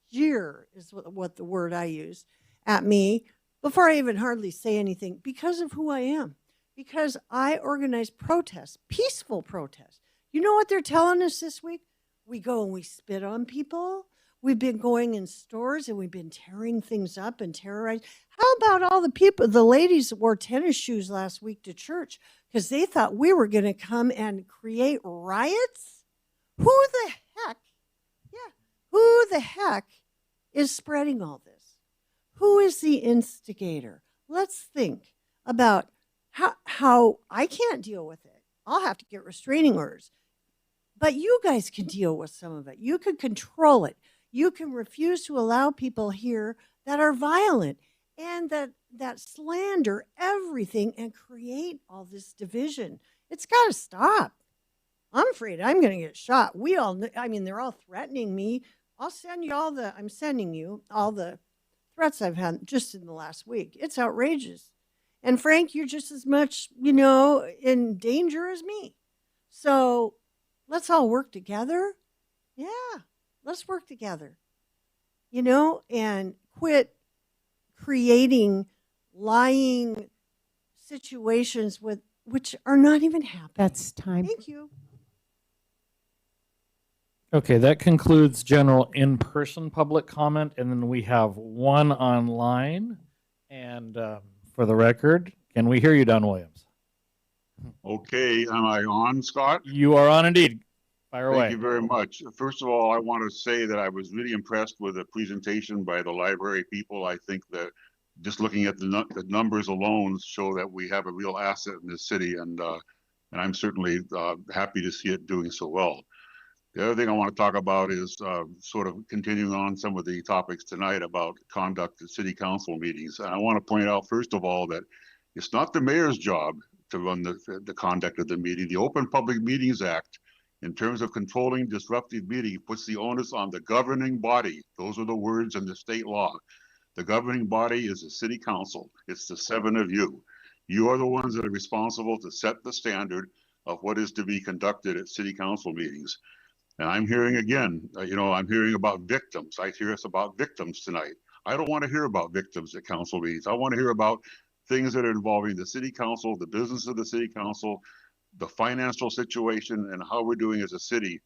jeer, is what the word I use, at me, before I even hardly say anything, because of who I am. Because I organize protests, peaceful protests. You know what they're telling us this week? We go and we spit on people. We've been going in stores and we've been tearing things up and terrorizing. How about all the people, the ladies that wore tennis shoes last week to church because they thought we were going to come and create riots? Who the heck is spreading all this? Who is the instigator? Let's think about how I can't deal with it. I'll have to get restraining orders. But you guys can deal with some of it. You can control it. You can refuse to allow people here that are violent and that that slander everything and create all this division. It's got to stop. I'm afraid I'm going to get shot. We all, I mean, they're all threatening me. I'm sending you all the threats I've had just in the last week. It's outrageous. And Frank, you're just as much, in danger as me. So let's all work together. Yeah, let's work together, and quit creating lying situations which are not even happening. That's time. Thank you. Okay, that concludes general in-person public comment, and then we have one online. And for the record, can we hear you, Don Williams? Okay, am I on, Scott? You are on indeed. Fire away. Thank you very much. First of all, I want to say that I was really impressed with the presentation by the library people. I think that just looking at the numbers alone show that we have a real asset in this city, and I'm certainly happy to see it doing so well. The other thing I want to talk about is sort of continuing on some of the topics tonight about conduct at city council meetings. And I want to point out, first of all, that it's not the mayor's job to run the conduct of the meeting. The Open Public Meetings Act, in terms of controlling disruptive meeting, puts the onus on the governing body. Those are the words in the state law. The governing body is the city council. It's the 7 of you. You are the ones that are responsible to set the standard of what is to be conducted at city council meetings. And I'm hearing again, I'm hearing about victims. I hear us about victims tonight. I don't want to hear about victims at council meetings. I want to hear about things that are involving the city council, the business of the city council, the financial situation, and how we're doing as a city,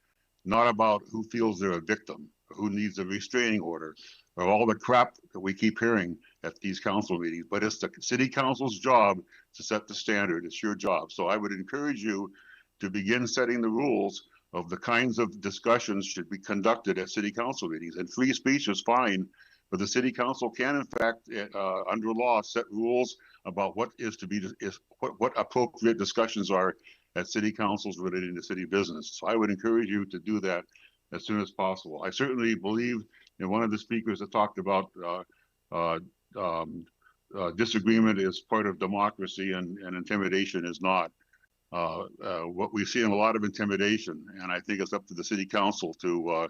not about who feels they're a victim, who needs a restraining order, or all the crap that we keep hearing at these council meetings. But it's the city council's job to set the standard. It's your job. So I would encourage you to begin setting the rules of the kinds of discussions should be conducted at city council meetings. And free speech is fine, but the city council can, in fact, under law, set rules about what is to be, what appropriate discussions are at city councils relating to city business. So I would encourage you to do that as soon as possible. I certainly believe in one of the speakers that talked about disagreement is part of democracy and intimidation is not. What we see in a lot of intimidation, and I think it's up to the city council to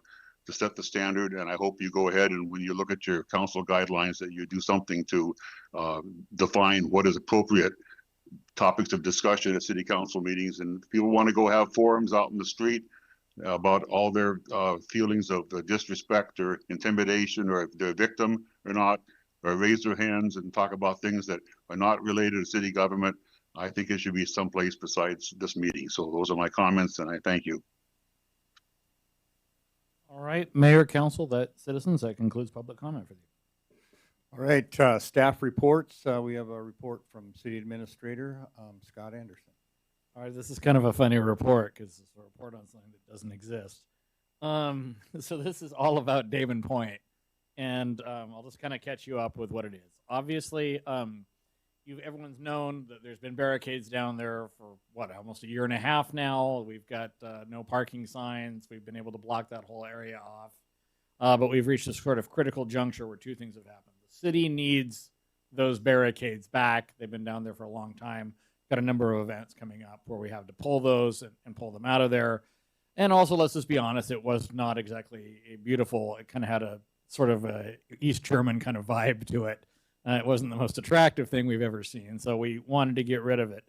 set the standard. And I hope you go ahead and when you look at your council guidelines that you do something to define what is appropriate topics of discussion at city council meetings. And if people want to go have forums out in the street about all their feelings of disrespect or intimidation, or if they're a victim or not, or raise their hands and talk about things that are not related to city government, I think it should be someplace besides this meeting. So those are my comments, and I thank you. All right, Mayor, Council, citizens, that concludes public comment for you. All right, staff reports. We have a report from City Administrator Scott Anderson. All right, this is kind of a funny report because it's a report on something that doesn't exist. So this is all about Damon Point, and I'll just kind of catch you up with what it is. Obviously, everyone's known that there's been barricades down there for almost a year and a half now. We've got no parking signs. We've been able to block that whole area off, but we've reached this sort of critical juncture where two things have happened. The city needs those barricades back. They've been down there for a long time. Got a number of events coming up where we have to pull those and pull them out of there. And also, let's just be honest, it was not exactly a beautiful, it kind of had a sort of a East German kind of vibe to it. It wasn't the most attractive thing we've ever seen, so we wanted to get rid of it.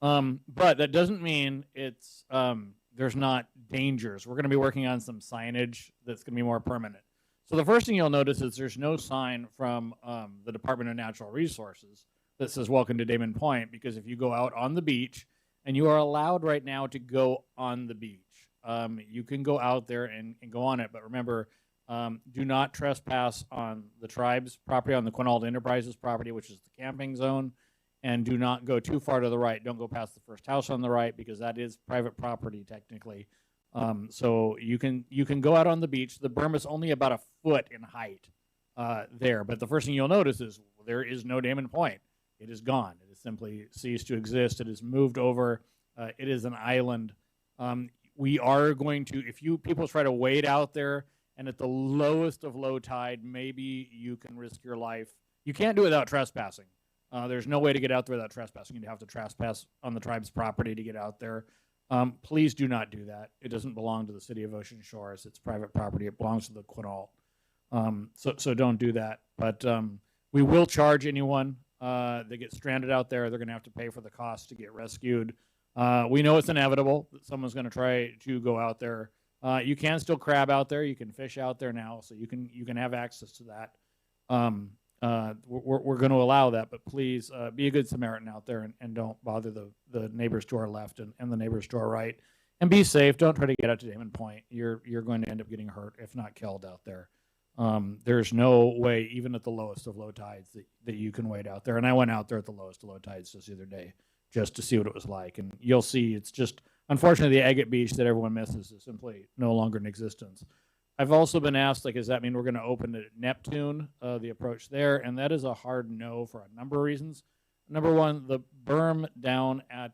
But that doesn't mean it's there's not dangers. We're going to be working on some signage that's going to be more permanent. So the first thing you'll notice is there's no sign from the Department of Natural Resources that says welcome to Damon Point, because if you go out on the beach, and you are allowed right now to go on the beach, you can go out there and go on it. But remember, do not trespass on the tribe's property, on the Quinault Enterprises property, which is the camping zone, and do not go too far to the right. Don't go past the first house on the right, because that is private property technically. So you can go out on the beach. The berm is only about a foot in height there, but the first thing you'll notice is there is no Damon Point. It is gone. It has simply ceased to exist. It is moved over. It is an island. We are going to, if people try to wade out there, and at the lowest of low tide, maybe you can risk your life. You can't do it without trespassing. There's no way to get out there without trespassing. You have to trespass on the tribe's property to get out there. Please do not do that. It doesn't belong to the city of Ocean Shores. It's private property. It belongs to the Quinault. So don't do that. But we will charge anyone that gets stranded out there. They're going to have to pay for the cost to get rescued. We know it's inevitable that someone's going to try to go out there. You can still crab out there. You can fish out there now, so you can have access to that. We're going to allow that, but please be a good Samaritan out there and don't bother the neighbors to our left and the neighbors to our right. And be safe. Don't try to get out to Damon Point. You're going to end up getting hurt, if not killed, out there. There's no way, even at the lowest of low tides, that you can wade out there. And I went out there at the lowest of low tides just the other day, just to see what it was like. And you'll see it's just, unfortunately, the Agate Beach that everyone misses is simply no longer in existence. I've also been asked, like, does that mean we're going to open at Neptune, the approach there? And that is a hard no for a number of reasons. Number one, the berm down at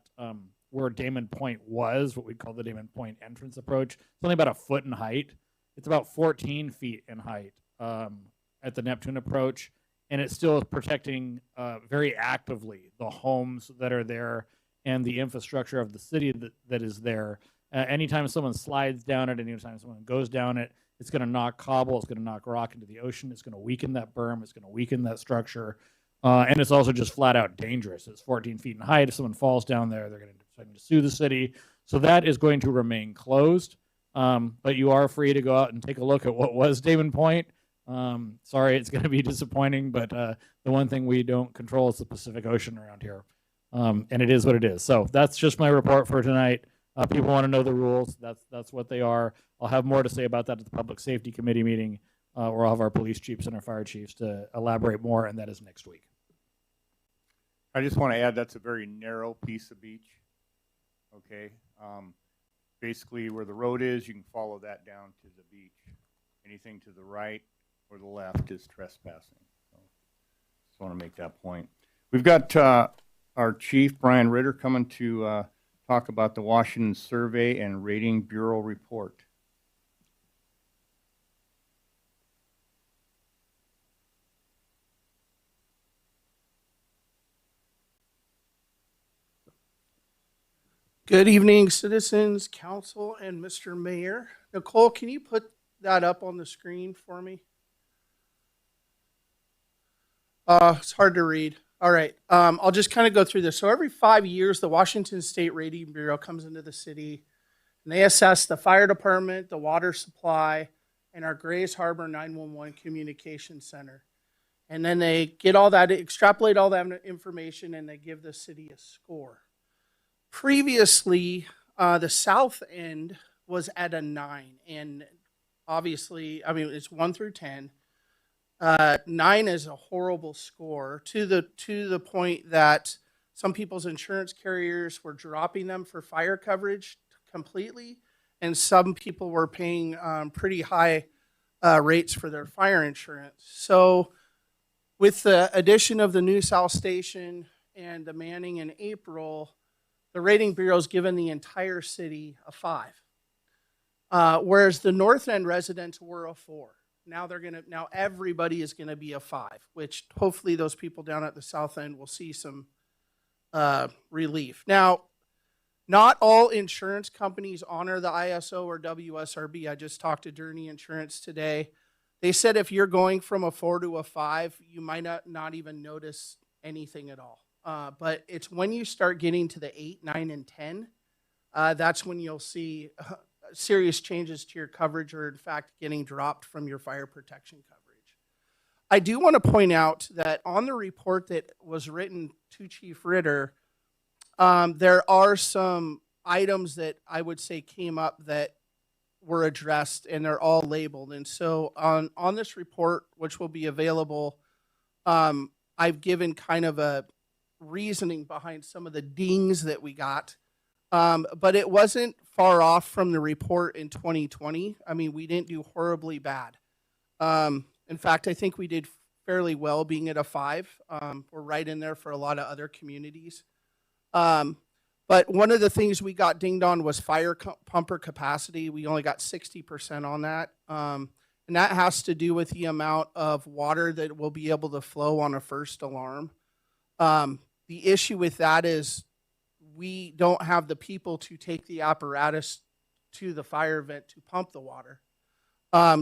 where Damon Point was, what we call the Damon Point entrance approach, it's only about a foot in height. It's about 14 feet in height at the Neptune approach, and it still is protecting very actively the homes that are there and the infrastructure of the city that is there. Anytime someone slides down it, anytime someone goes down it, it's going to knock cobble, it's going to knock rock into the ocean, it's going to weaken that berm, it's going to weaken that structure, and it's also just flat out dangerous. It's 14 feet in height. If someone falls down there, they're going to sue the city. So that is going to remain closed. But you are free to go out and take a look at what was Damon Point. Sorry, it's going to be disappointing, but the one thing we don't control is the Pacific Ocean around here. And it is what it is. So that's just my report for tonight. People want to know the rules. That's what they are. I'll have more to say about that at the Public Safety Committee meeting, where I'll have our police chiefs and our fire chiefs to elaborate more, and that is next week. I just want to add that's a very narrow piece of beach. Okay. Basically, where the road is, you can follow that down to the beach. Anything to the right or the left is trespassing. So, just want to make that point. We've got our chief, Brian Ritter, coming to talk about the Washington Survey and Rating Bureau report. Good evening, citizens, council, and Mr. Mayor. Nicole, can you put that up on the screen for me? It's hard to read. All right, I'll just kind of go through this. So every 5 years, the Washington State Rating Bureau comes into the city, and they assess the fire department, the water supply, and our Grays Harbor 911 communication center. And then they get all that, extrapolate all that information, and they give the city a score. Previously, the south end was at a 9, and obviously, I mean, it's 1 through 10. 9 is a horrible score to the point that some people's insurance carriers were dropping them for fire coverage completely, and some people were paying pretty high rates for their fire insurance. So with the addition of the new South Station and the manning in April, the Rating Bureau's given the entire city a 5, whereas the North End residents were a 4. Now everybody is gonna be a 5, which hopefully those people down at the South End will see some relief. Now, not all insurance companies honor the ISO or WSRB. I just talked to Journey Insurance today. They said if you're going from a 4 to a 5, you might not even notice anything at all. But it's when you start getting to the 8, 9, and 10, that's when you'll see serious changes to your coverage, or in fact getting dropped from your fire protection coverage. I do want to point out that on the report that was written to Chief Ritter, there are some items that I would say came up that were addressed, and they're all labeled. And so on this report, which will be available, I've given kind of a reasoning behind some of the dings that we got. But it wasn't far off from the report in 2020. I mean, we didn't do horribly bad. In fact, I think we did fairly well being at a 5. We're right in there for a lot of other communities. But one of the things we got dinged on was fire pumper capacity. We only got 60% on that. And that has to do with the amount of water that will be able to flow on a first alarm. The issue with that is we don't have the people to take the apparatus to the fire vent to pump the water.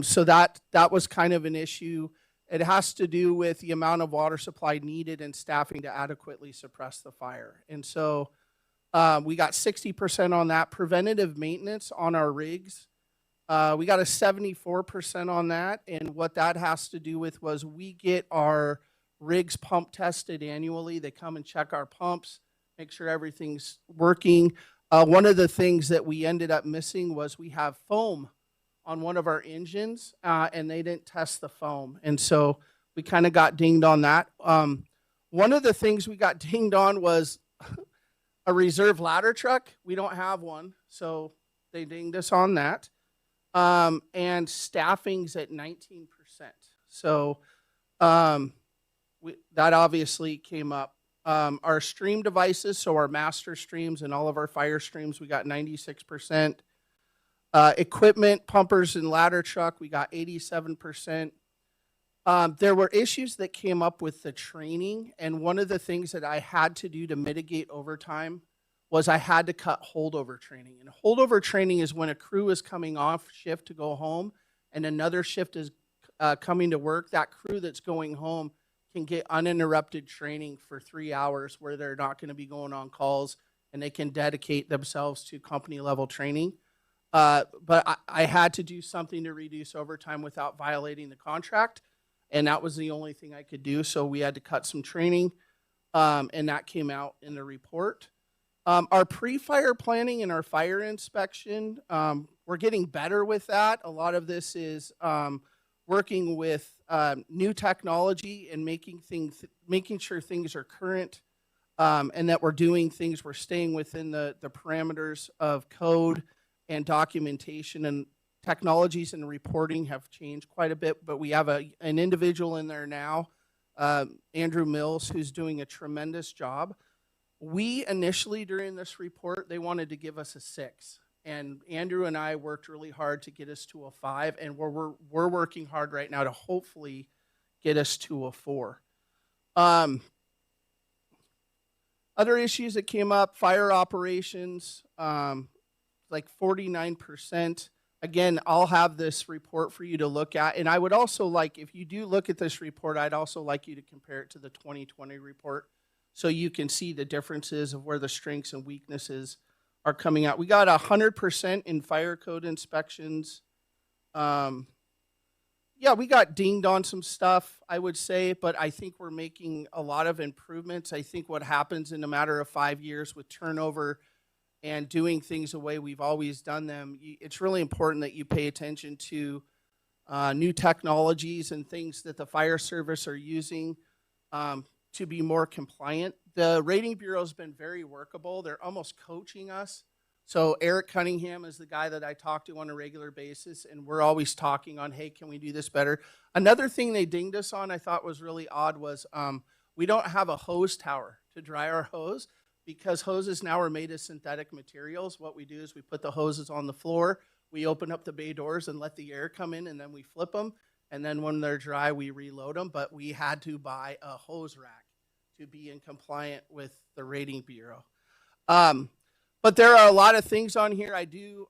So that was kind of an issue. It has to do with the amount of water supply needed and staffing to adequately suppress the fire. And so we got 60% on that. Preventative maintenance on our rigs, we got a 74% on that. And what that has to do with was we get our rigs pump tested annually. They come and check our pumps, make sure everything's working. One of the things that we ended up missing was we have foam on one of our engines, and they didn't test the foam. And so we kind of got dinged on that. One of the things we got dinged on was a reserve ladder truck. We don't have one, so they dinged us on that. And staffing's at 19%. So that obviously came up. Our stream devices, so our master streams and all of our fire streams, we got 96%. Equipment, pumpers and ladder truck, we got 87%. There were issues that came up with the training, and one of the things that I had to do to mitigate overtime was I had to cut holdover training. And holdover training is when a crew is coming off shift to go home and another shift is coming to work. That crew that's going home can get uninterrupted training for 3 hours where they're not going to be going on calls, and they can dedicate themselves to company level training. But I had to do something to reduce overtime without violating the contract, and that was the only thing I could do. So we had to cut some training, and that came out in the report. Our pre-fire planning and our fire inspection, we're getting better with that. A lot of this is working with new technology and making sure things are current, and that we're doing things, we're staying within the parameters of code and documentation, and technologies and reporting have changed quite a bit, but we have an individual in there now, Andrew Mills, who's doing a tremendous job. We initially, during this report, they wanted to give us a 6, and Andrew and I worked really hard to get us to a 5, and we're working hard right now to hopefully get us to a 4. Other issues that came up, fire operations, like 49%. Again, I'll have this report for you to look at. And I would also like, if you do look at this report, I'd also like you to compare it to the 2020 report so you can see the differences of where the strengths and weaknesses are coming out. We got 100% in fire code inspections. Yeah, we got dinged on some stuff, I would say, but I think we're making a lot of improvements. I think what happens in a matter of 5 years with turnover and doing things the way we've always done them, it's really important that you pay attention to new technologies and things that the fire service are using to be more compliant. The rating bureau has been very workable. They're almost coaching us. So Eric Cunningham is the guy that I talk to on a regular basis, and we're always talking on, hey, can we do this better? Another thing they dinged us on I thought was really odd was we don't have a hose tower to dry our hose, because hoses now are made of synthetic materials. What we do is we put the hoses on the floor, we open up the bay doors and let the air come in, and then we flip them, and then when they're dry, we reload them. But we had to buy a hose rack to be in compliant with the rating bureau. But there are a lot of things on here. I do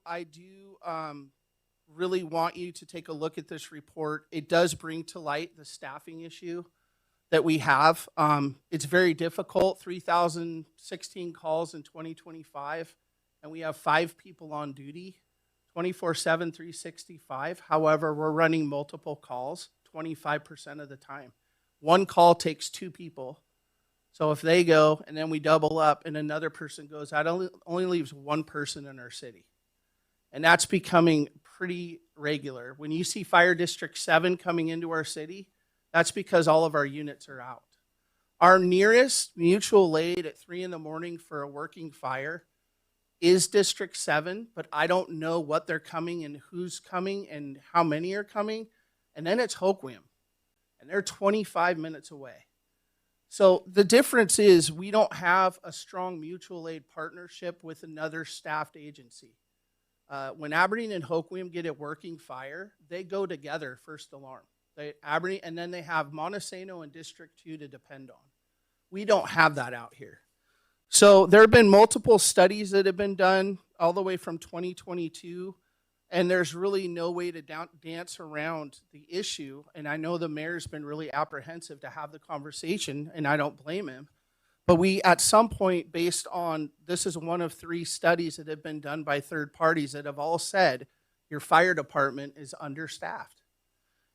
really want you to take a look at this report. It does bring to light the staffing issue that we have. It's very difficult, 3,016 calls in 2025, and we have 5 people on duty, 24/7, 365. However, we're running multiple calls 25% of the time. One call takes 2 people. So if they go and then we double up and another person goes out, only leaves 1 person in our city. And that's becoming pretty regular. When you see Fire District 7 coming into our city, that's because all of our units are out. Our nearest mutual aid at 3 a.m. for a working fire is District 7, but I don't know what they're coming and who's coming and how many are coming. And then it's Hoquiam, and they're 25 minutes away. So the difference is we don't have a strong mutual aid partnership with another staffed agency. When Aberdeen and Hoquiam get a working fire, they go together first alarm. Aberdeen, and then they have Montesano and District 2 to depend on. We don't have that out here. So there have been multiple studies that have been done all the way from 2022, and there's really no way to dance around the issue. And I know the mayor's been really apprehensive to have the conversation, and I don't blame him. But we, at some point, based on, this is one of 3 studies that have been done by third parties that have all said your fire department is understaffed.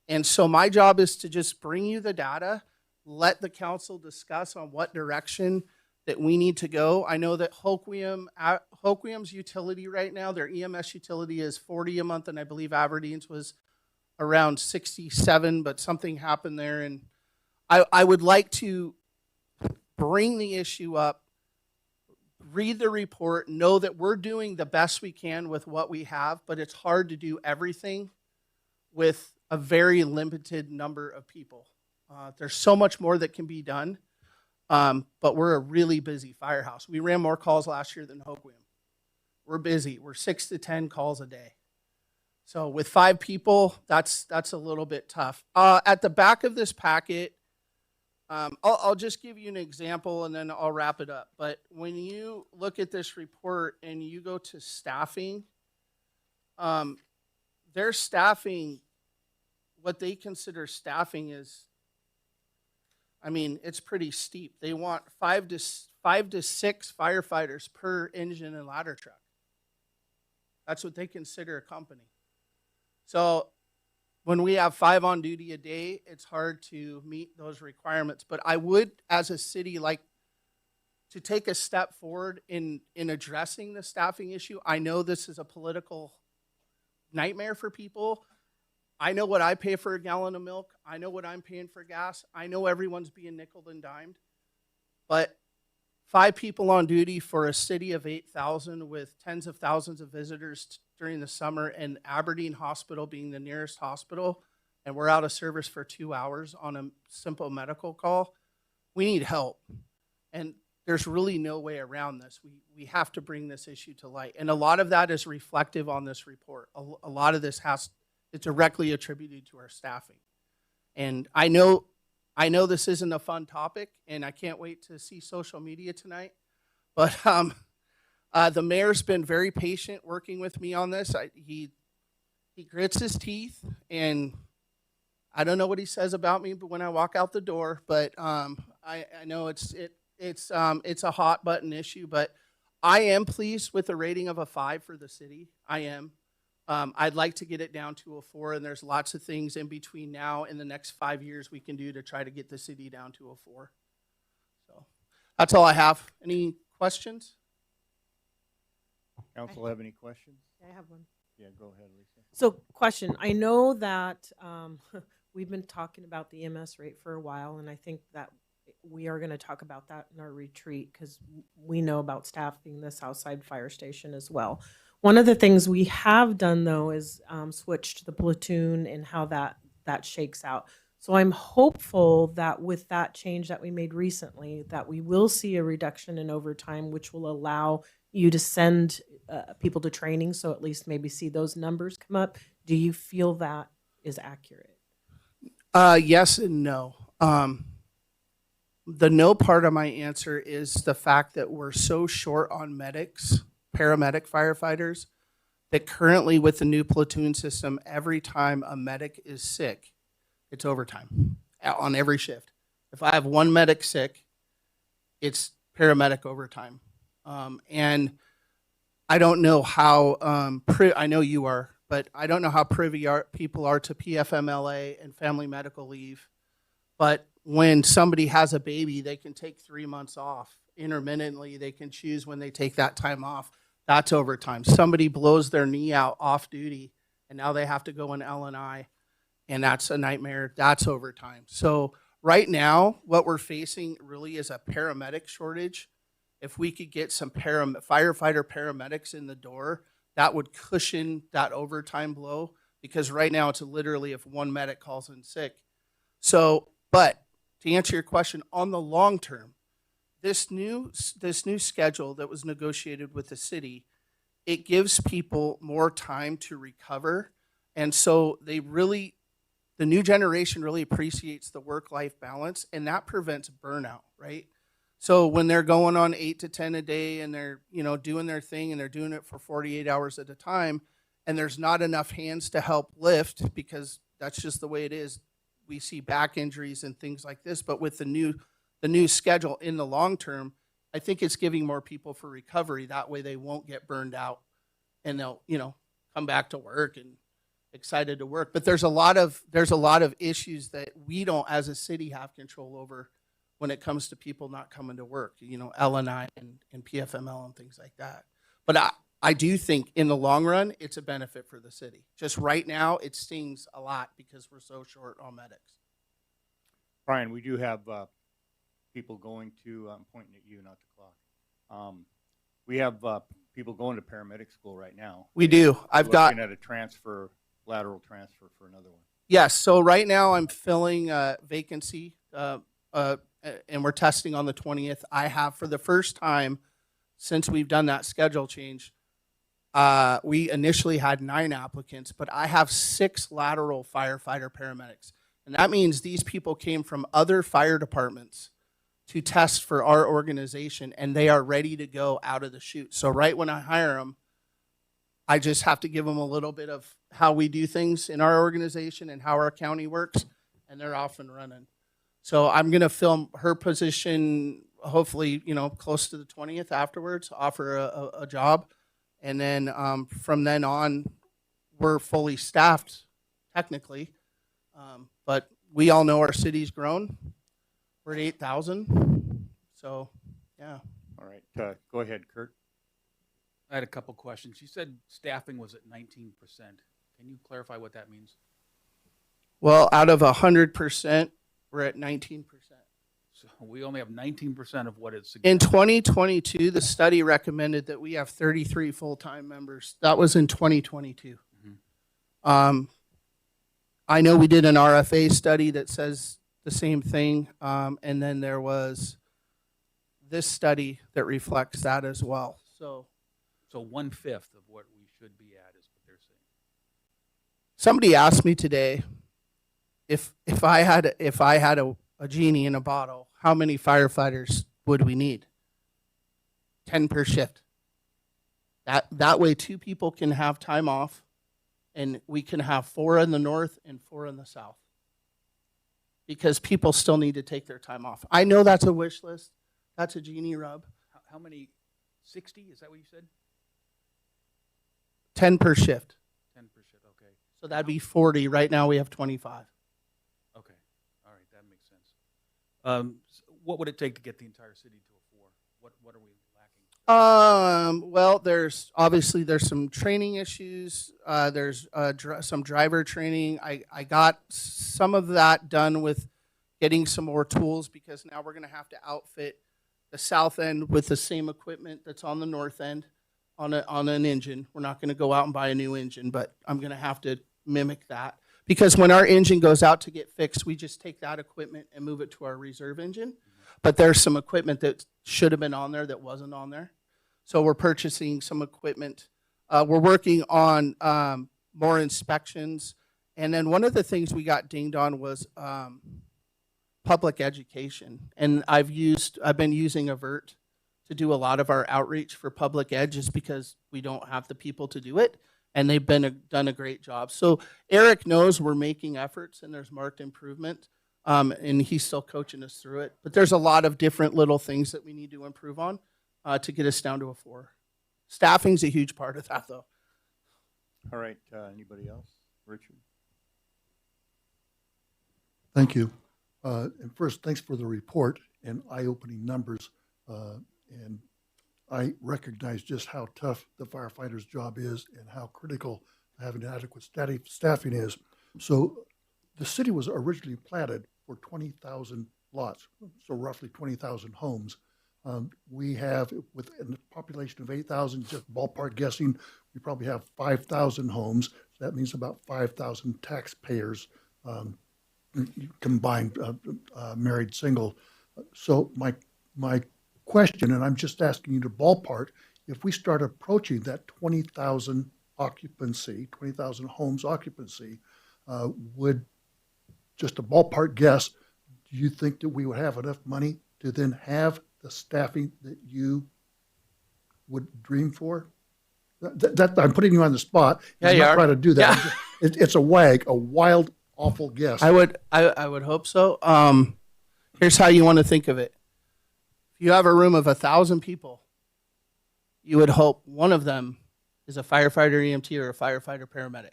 And so my job is to just bring you the data, let the council discuss on what direction that we need to go. I know that Hoquiam's utility right now, their EMS utility is $40 a month, and I believe Aberdeen's was around 67, but something happened there. And I would like to bring the issue up, read the report, know that we're doing the best we can with what we have, but it's hard to do everything with a very limited number of people. There's so much more that can be done, but we're a really busy firehouse. We ran more calls last year than Hoquiam. We're busy. We're 6 to 10 calls a day. So with 5 people, that's a little bit tough. At the back of this packet, I'll just give you an example and then I'll wrap it up. But when you look at this report and you go to staffing, their staffing, what they consider staffing is, I mean, it's pretty steep. They want 5 to 6 firefighters per engine and ladder truck. That's what they consider a company. So when we have 5 on duty a day, it's hard to meet those requirements. But I would, as a city, like to take a step forward in addressing the staffing issue. I know this is a political nightmare for people. I know what I pay for a gallon of milk. I know what I'm paying for gas. I know everyone's being nickeled and dimed. But 5 people on duty for a city of 8,000 with tens of thousands of visitors during the summer, and Aberdeen Hospital being the nearest hospital, and we're out of service for 2 hours on a simple medical call, we need help. And there's really no way around this. We have to bring this issue to light. And a lot of that is reflective on this report. A lot of this it's directly attributed to our staffing. And I know this isn't a fun topic, and I can't wait to see social media tonight. But the mayor's been very patient working with me on this. He grits his teeth, and I don't know what he says about me, but when I walk out the door, but I know it's a hot button issue. But I am pleased with the rating of a 5 for the city. I am. I'd like to get it down to a 4, and there's lots of things in between now and the next 5 years we can do to try to get the city down to a 4. So that's all I have. Any questions? Council have any questions? I have one. Yeah, go ahead, Lisa. So, question. I know that we've been talking about the EMS rate for a while, and I think that we are going to talk about that in our retreat because we know about staffing the Southside Fire Station as well. One of the things we have done, though, is switched the platoon and how that shakes out. So I'm hopeful that with that change that we made recently, that we will see a reduction in overtime, which will allow you to send people to training, so at least maybe see those numbers come up. Do you feel that is accurate? Yes and no. The no part of my answer is the fact that we're so short on medics, paramedic firefighters, that currently with the new platoon system, every time a medic is sick, it's overtime on every shift. If I have one medic sick, it's paramedic overtime. And I don't know how, I know you are, but I don't know how privy people are to PFMLA and family medical leave. But when somebody has a baby, they can take 3 months off. Intermittently, they can choose when they take that time off. That's overtime. Somebody blows their knee out off duty, and now they have to go in L&I, and that's a nightmare. That's overtime. So right now, what we're facing really is a paramedic shortage. If we could get some firefighter paramedics in the door, that would cushion that overtime blow, because right now it's literally if one medic calls in sick. So, but to answer your question, on the long term, this new schedule that was negotiated with the city, it gives people more time to recover. And so the new generation really appreciates the work-life balance, and that prevents burnout, right? So when they're going on 8 to 10 a day and they're, doing their thing and they're doing it for 48 hours at a time, and there's not enough hands to help lift because that's just the way it is. We see back injuries and things like this, but with the new schedule in the long term, I think it's giving more people for recovery. That way they won't get burned out and they'll, come back to work and excited to work. But there's a lot of issues that we don't as a city have control over when it comes to people not coming to work, LNI and PFML and things like that. But I do think in the long run, it's a benefit for the city. Just right now, it stings a lot because we're so short on medics. Brian, we do have people going to, I'm pointing at you, not the clock. We have people going to paramedic school right now. We do. I've got looking at a lateral transfer for another one. Yes. So right now I'm filling a vacancy, and we're testing on the 20th. I have, for the first time since we've done that schedule change, we initially had 9 applicants, but I have 6 lateral firefighter paramedics. And that means these people came from other fire departments to test for our organization, and they are ready to go out of the chute. So right when I hire them, I just have to give them a little bit of how we do things in our organization and how our county works, and they're off and running. So I'm going to fill her position, hopefully, close to the 20th afterwards, offer a job. And then from then on, we're fully staffed, technically. But we all know our city's grown. We're at 8,000. So, yeah. All right. Go ahead, Kurt. I had a couple questions. You said staffing was at 19%. Can you clarify what that means? Well, out of 100%, we're at 19%. So we only have 19% of what it's. In 2022, the study recommended that we have 33 full-time members. That was in 2022. Mm-hmm. I know we did an RFA study that says the same thing, and then there was this study that reflects that as well. So 1/5 of what we should be at is what they're saying. somebody asked me today if I had a genie in a bottle, how many firefighters would we need? 10 per shift. That way 2 people can have time off, and we can have 4 in the north and 4 in the south. Because people still need to take their time off. I know that's a wish list. That's a genie rub. How many? 60? Is that what you said? 10 per shift. 10 per shift. Okay. So that'd be 40. Right now we have 25. Okay. All right. That makes sense. What would it take to get the entire city to a 4? What are we lacking? Well, there's some training issues. There's some driver training. I got some of that done with getting some more tools, because now we're going to have to outfit the south end with the same equipment that's on the north end on an engine. We're not going to go out and buy a new engine, but I'm going to have to mimic that, because when our engine goes out to get fixed, we just take that equipment and move it to our reserve engine. But there's some equipment that should have been on there that wasn't on there. So we're purchasing some equipment. We're working on more inspections. And then one of the things we got dinged on was public education. And I've been using Avert to do a lot of our outreach for public ed, just because we don't have the people to do it. And they've done a great job. So Eric knows we're making efforts, and there's marked improvement. And he's still coaching us through it. But there's a lot of different little things that we need to improve on to get us down to a 4. Staffing's a huge part of that, though. All right. Anybody else? Richard? Thank you. And first, thanks for the report and eye-opening numbers. And I recognize just how tough the firefighter's job is and how critical having adequate staffing is. So the city was originally platted for 20,000 lots, so roughly 20,000 homes. We have, with a population of 8,000, just ballpark guessing, we probably have 5,000 homes. So that means about 5,000 taxpayers combined, married, single. So my question, and I'm just asking you to ballpark, if we start approaching that 20,000 occupancy, 20,000 homes occupancy, would, just a ballpark guess, do you think that we would have enough money to then have the staffing that you would dream for? That I'm putting you on the spot. Yeah, I'm you not are. trying to do that. Yeah. I'm just- it's a wild, awful guess. I would hope so. Here's how you want to think of it. If you have a room of 1,000 people, you would hope one of them is a firefighter EMT or a firefighter paramedic.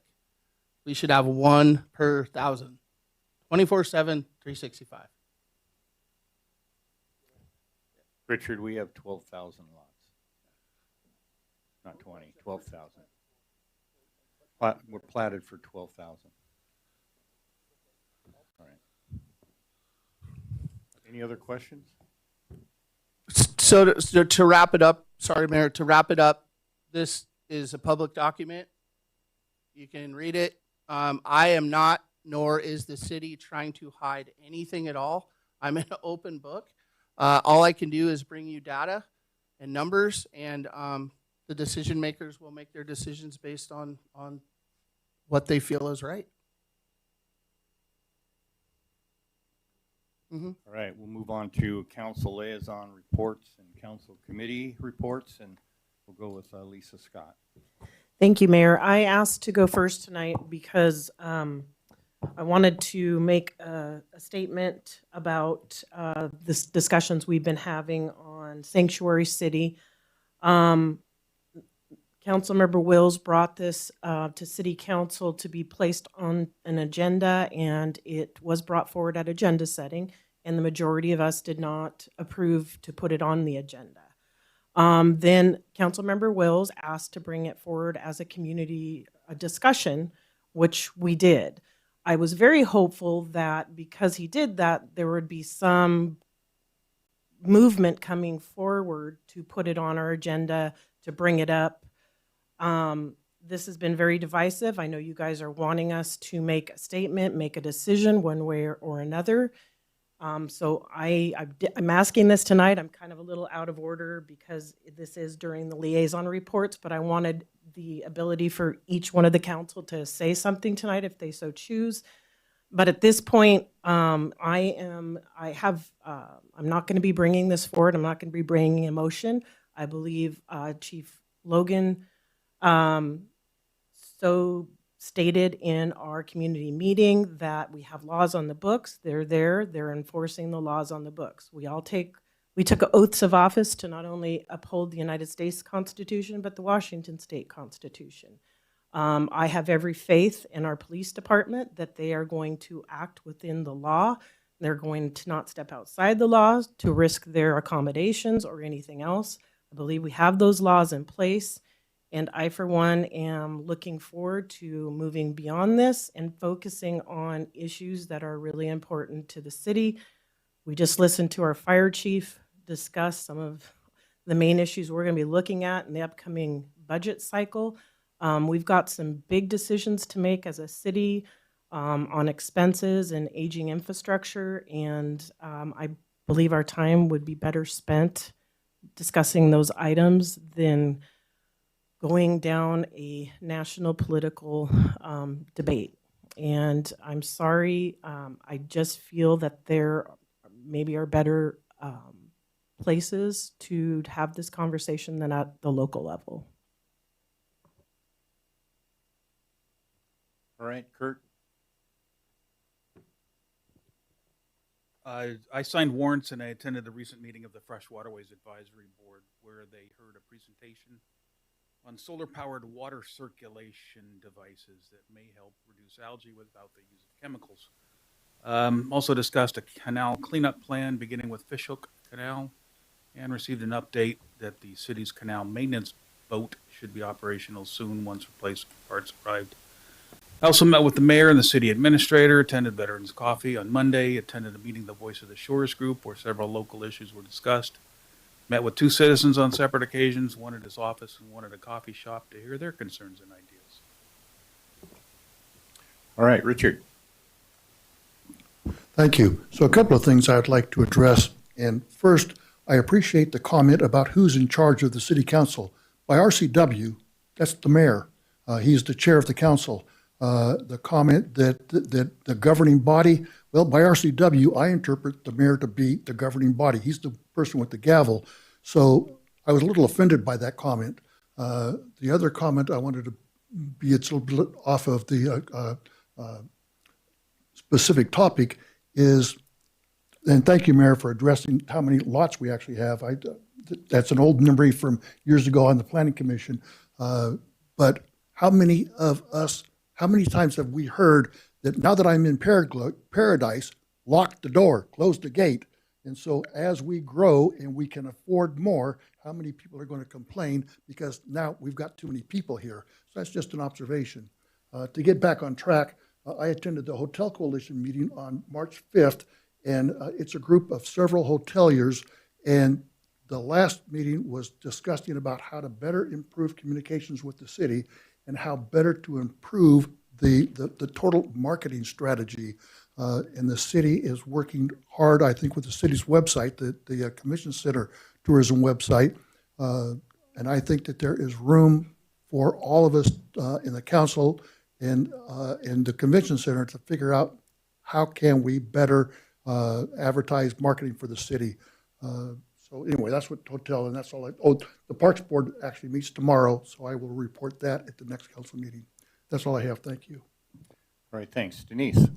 We should have one per 1,000, 24/7, 365. Richard, we have 12,000 lots. Not 20, 12,000. We're platted for 12,000. All right. Any other questions? So to wrap it up, sorry, Mayor, to wrap it up, this is a public document. You can read it. I am not, nor is the city trying to hide anything at all. I'm an open book. All I can do is bring you data and numbers, and the decision makers will make their decisions based on what they feel is right. All right, we'll move on to council liaison reports and council committee reports, and we'll go with Lisa Scott. Thank you, Mayor. I asked to go first tonight because I wanted to make a statement about this discussions we've been having on Sanctuary City. Councilmember Wills brought this to City Council to be placed on an agenda, and it was brought forward at agenda setting, and the majority of us did not approve to put it on the agenda. Then Councilmember Wills asked to bring it forward as a community discussion, which we did. I was very hopeful that because he did that, there would be some movement coming forward to put it on our agenda, to bring it up. This has been very divisive. I know you guys are wanting us to make a statement, make a decision one way or another. So I'm asking this tonight. I'm kind of a little out of order because this is during the liaison reports, but I wanted the ability for each one of the council to say something tonight if they so choose. But at this point, I'm not going to be bringing this forward. I'm not going to be bringing a motion. I believe Chief Logan so stated in our community meeting that we have laws on the books. They're there. They're enforcing the laws on the books. We took oaths of office to not only uphold the United States Constitution, but the Washington State Constitution. I have every faith in our police department that they are going to act within the law. They're going to not step outside the laws to risk their accommodations or anything else. I believe we have those laws in place. And I, for one, am looking forward to moving beyond this and focusing on issues that are really important to the city. We just listened to our fire chief discuss some of the main issues we're going to be looking at in the upcoming budget cycle. We've got some big decisions to make as a city on expenses and aging infrastructure, and I believe our time would be better spent discussing those items than going down a national political debate. And I'm sorry, I just feel that there maybe are better places to have this conversation than at the local level. All right, Kurt? I signed warrants and I attended the recent meeting of the Fresh Waterways Advisory Board where they heard a presentation on solar-powered water circulation devices that may help reduce algae without the use of chemicals. Also discussed a canal cleanup plan beginning with Fishhook Canal and received an update that the city's canal maintenance boat should be operational soon once replacement parts arrived. I also met with the mayor and the city administrator, attended Veterans Coffee on Monday, attended a meeting of the Voice of the Shores group where several local issues were discussed. Met with 2 citizens on separate occasions, one at his office and one at a coffee shop, to hear their concerns and ideas. All right, Richard. Thank you. So a couple of things I'd like to address. And first, I appreciate the comment about who's in charge of the city council. By RCW, that's the mayor. He's the chair of the council. the comment that the governing body, well, by RCW, I interpret the mayor to be the governing body. He's the person with the gavel. So I was a little offended by that comment. The other comment I wanted to be, it's a little bit off of the specific topic is, and thank you, Mayor, for addressing how many lots we actually have. That's an old memory from years ago on the Planning Commission. But how many times have we heard that now that I'm in paradise, lock the door, close the gate? And so as we grow and we can afford more, how many people are going to complain because now we've got too many people here? So that's just an observation. To get back on track, I attended the Hotel Coalition meeting on March 5th, and it's a group of several hoteliers, and the last meeting was discussing about how to better improve communications with the city and how better to improve the total marketing strategy. And the city is working hard, I think, with the city's website, the Commission Center Tourism website. And I think that there is room for all of us in the council and in the Convention Center to figure out how can we better advertise marketing for the city. So anyway, that's what hotel, and that's all. The Parks Board actually meets tomorrow, so I will report that at the next council meeting. That's all I have. Thank you. All right, thanks. Denise?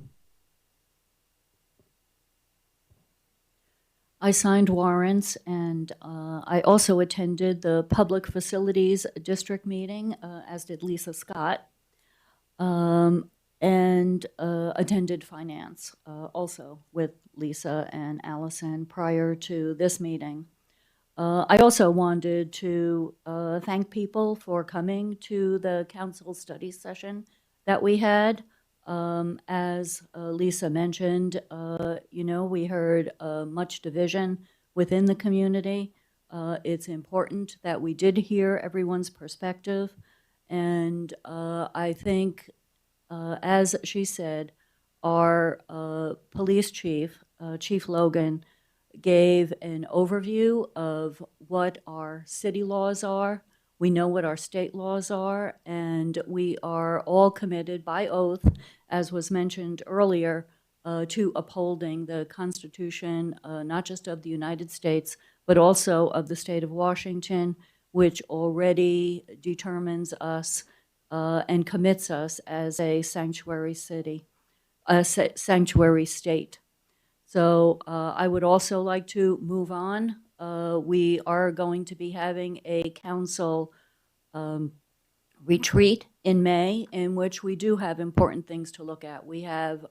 I signed warrants, and I also attended the Public Facilities District meeting, as did Lisa Scott, and attended Finance also with Lisa and Allison prior to this meeting. I also wanted to thank people for coming to the council study session that we had. As Lisa mentioned, we heard much division within the community. It's important that we did hear everyone's perspective. And I think, as she said, our police chief, Chief Logan, gave an overview of what our city laws are. We know what our state laws are, and we are all committed by oath, as was mentioned earlier, to upholding the Constitution, not just of the United States, but also of the state of Washington, which already determines us and commits us as a sanctuary city, a sanctuary state. So I would also like to move on. We are going to be having a council retreat in May, in which we do have important things to look at. We have,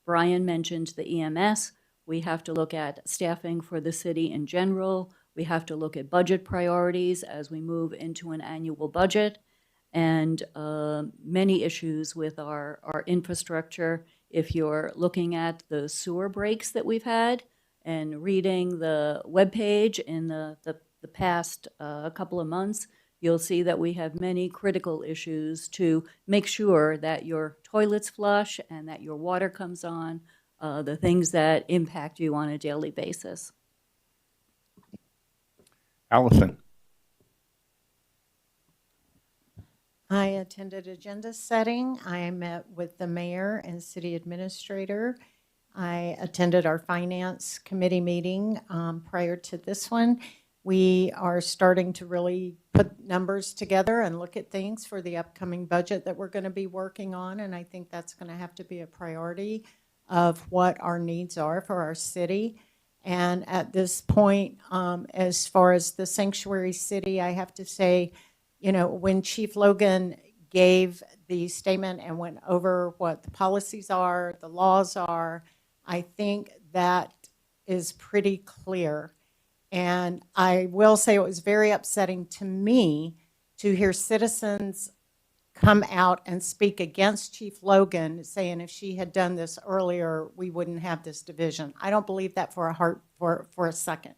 Brian mentioned the EMS. We have to look at staffing for the city in general. We have to look at budget priorities as we move into an annual budget, and many issues with our infrastructure. If you're looking at the sewer breaks that we've had and reading the webpage in the past couple of months, you'll see that we have many critical issues to make sure that your toilets flush and that your water comes on, the things that impact you on a daily basis. Allison? I attended agenda setting. I met with the mayor and city administrator. I attended our finance committee meeting prior to this one. We are starting to really put numbers together and look at things for the upcoming budget that we're going to be working on, and I think that's going to have to be a priority of what our needs are for our city. And at this point, as far as the sanctuary city, I have to say, when Chief Logan gave the statement and went over what the policies are, the laws are, I think that is pretty clear. And I will say it was very upsetting to me to hear citizens come out and speak against Chief Logan, saying if she had done this earlier, we wouldn't have this division. I don't believe that for a second.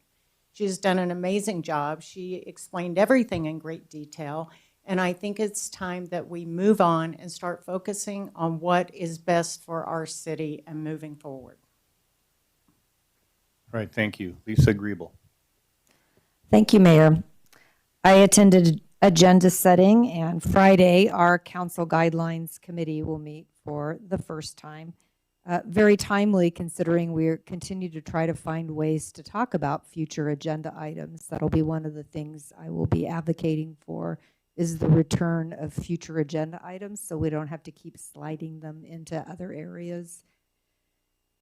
She's done an amazing job. She explained everything in great detail. And I think it's time that we move on and start focusing on what is best for our city and moving forward. All right, thank you. Lisa Griebel? Thank you, Mayor. I attended agenda setting, and Friday, our council guidelines committee will meet for the first time. Very timely, considering we continue to try to find ways to talk about future agenda items. That'll be one of the things I will be advocating for, is the return of future agenda items, so we don't have to keep sliding them into other areas.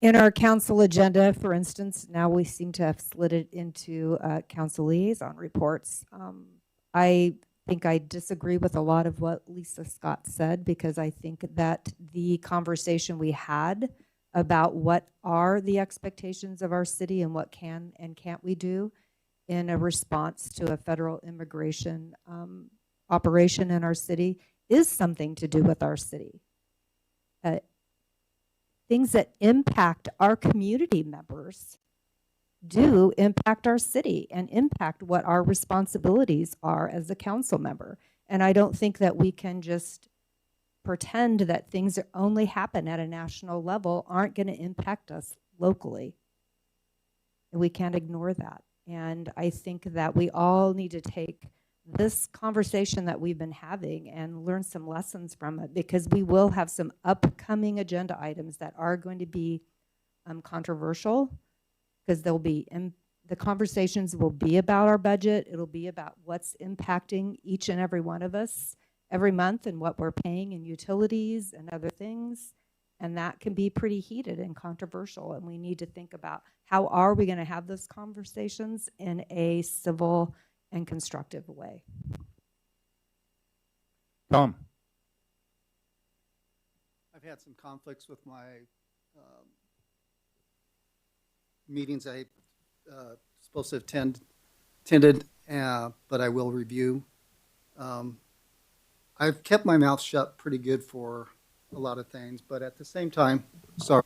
In our council agenda, for instance, now we seem to have slid it into council liaison reports. I think I disagree with a lot of what Lisa Scott said, because I think that the conversation we had about what are the expectations of our city and what can and can't we do in a response to a federal immigration operation in our city is something to do with our city. Things that impact our community members do impact our city and impact what our responsibilities are as a council member. And I don't think that we can just pretend that things that only happen at a national level aren't going to impact us locally. And we can't ignore that. And I think that we all need to take this conversation that we've been having and learn some lessons from it, because we will have some upcoming agenda items that are going to be controversial, because they'll be the conversations will be about our budget. It'll be about what's impacting each and every one of us every month and what we're paying in utilities and other things. And that can be pretty heated and controversial. And we need to think about how are we going to have those conversations in a civil and constructive way. Tom? I've had some conflicts with my meetings I supposed to have attended, but I will review. I've kept my mouth shut pretty good for a lot of things, but at the same time, sorry,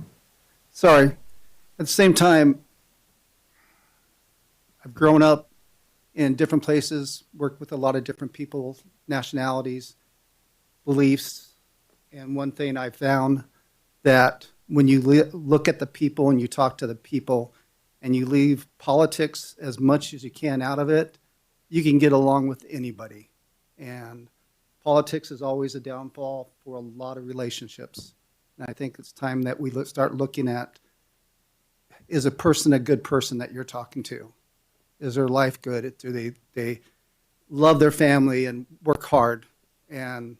at the same time, I've grown up in different places, worked with a lot of different people, nationalities, beliefs, and one thing I found that when you look at the people and you talk to the people and you leave politics as much as you can out of it, you can get along with anybody. And politics is always a downfall for a lot of relationships. And I think it's time that we start looking at, is a person a good person that you're talking to? Is their life good? Do they love their family and work hard? And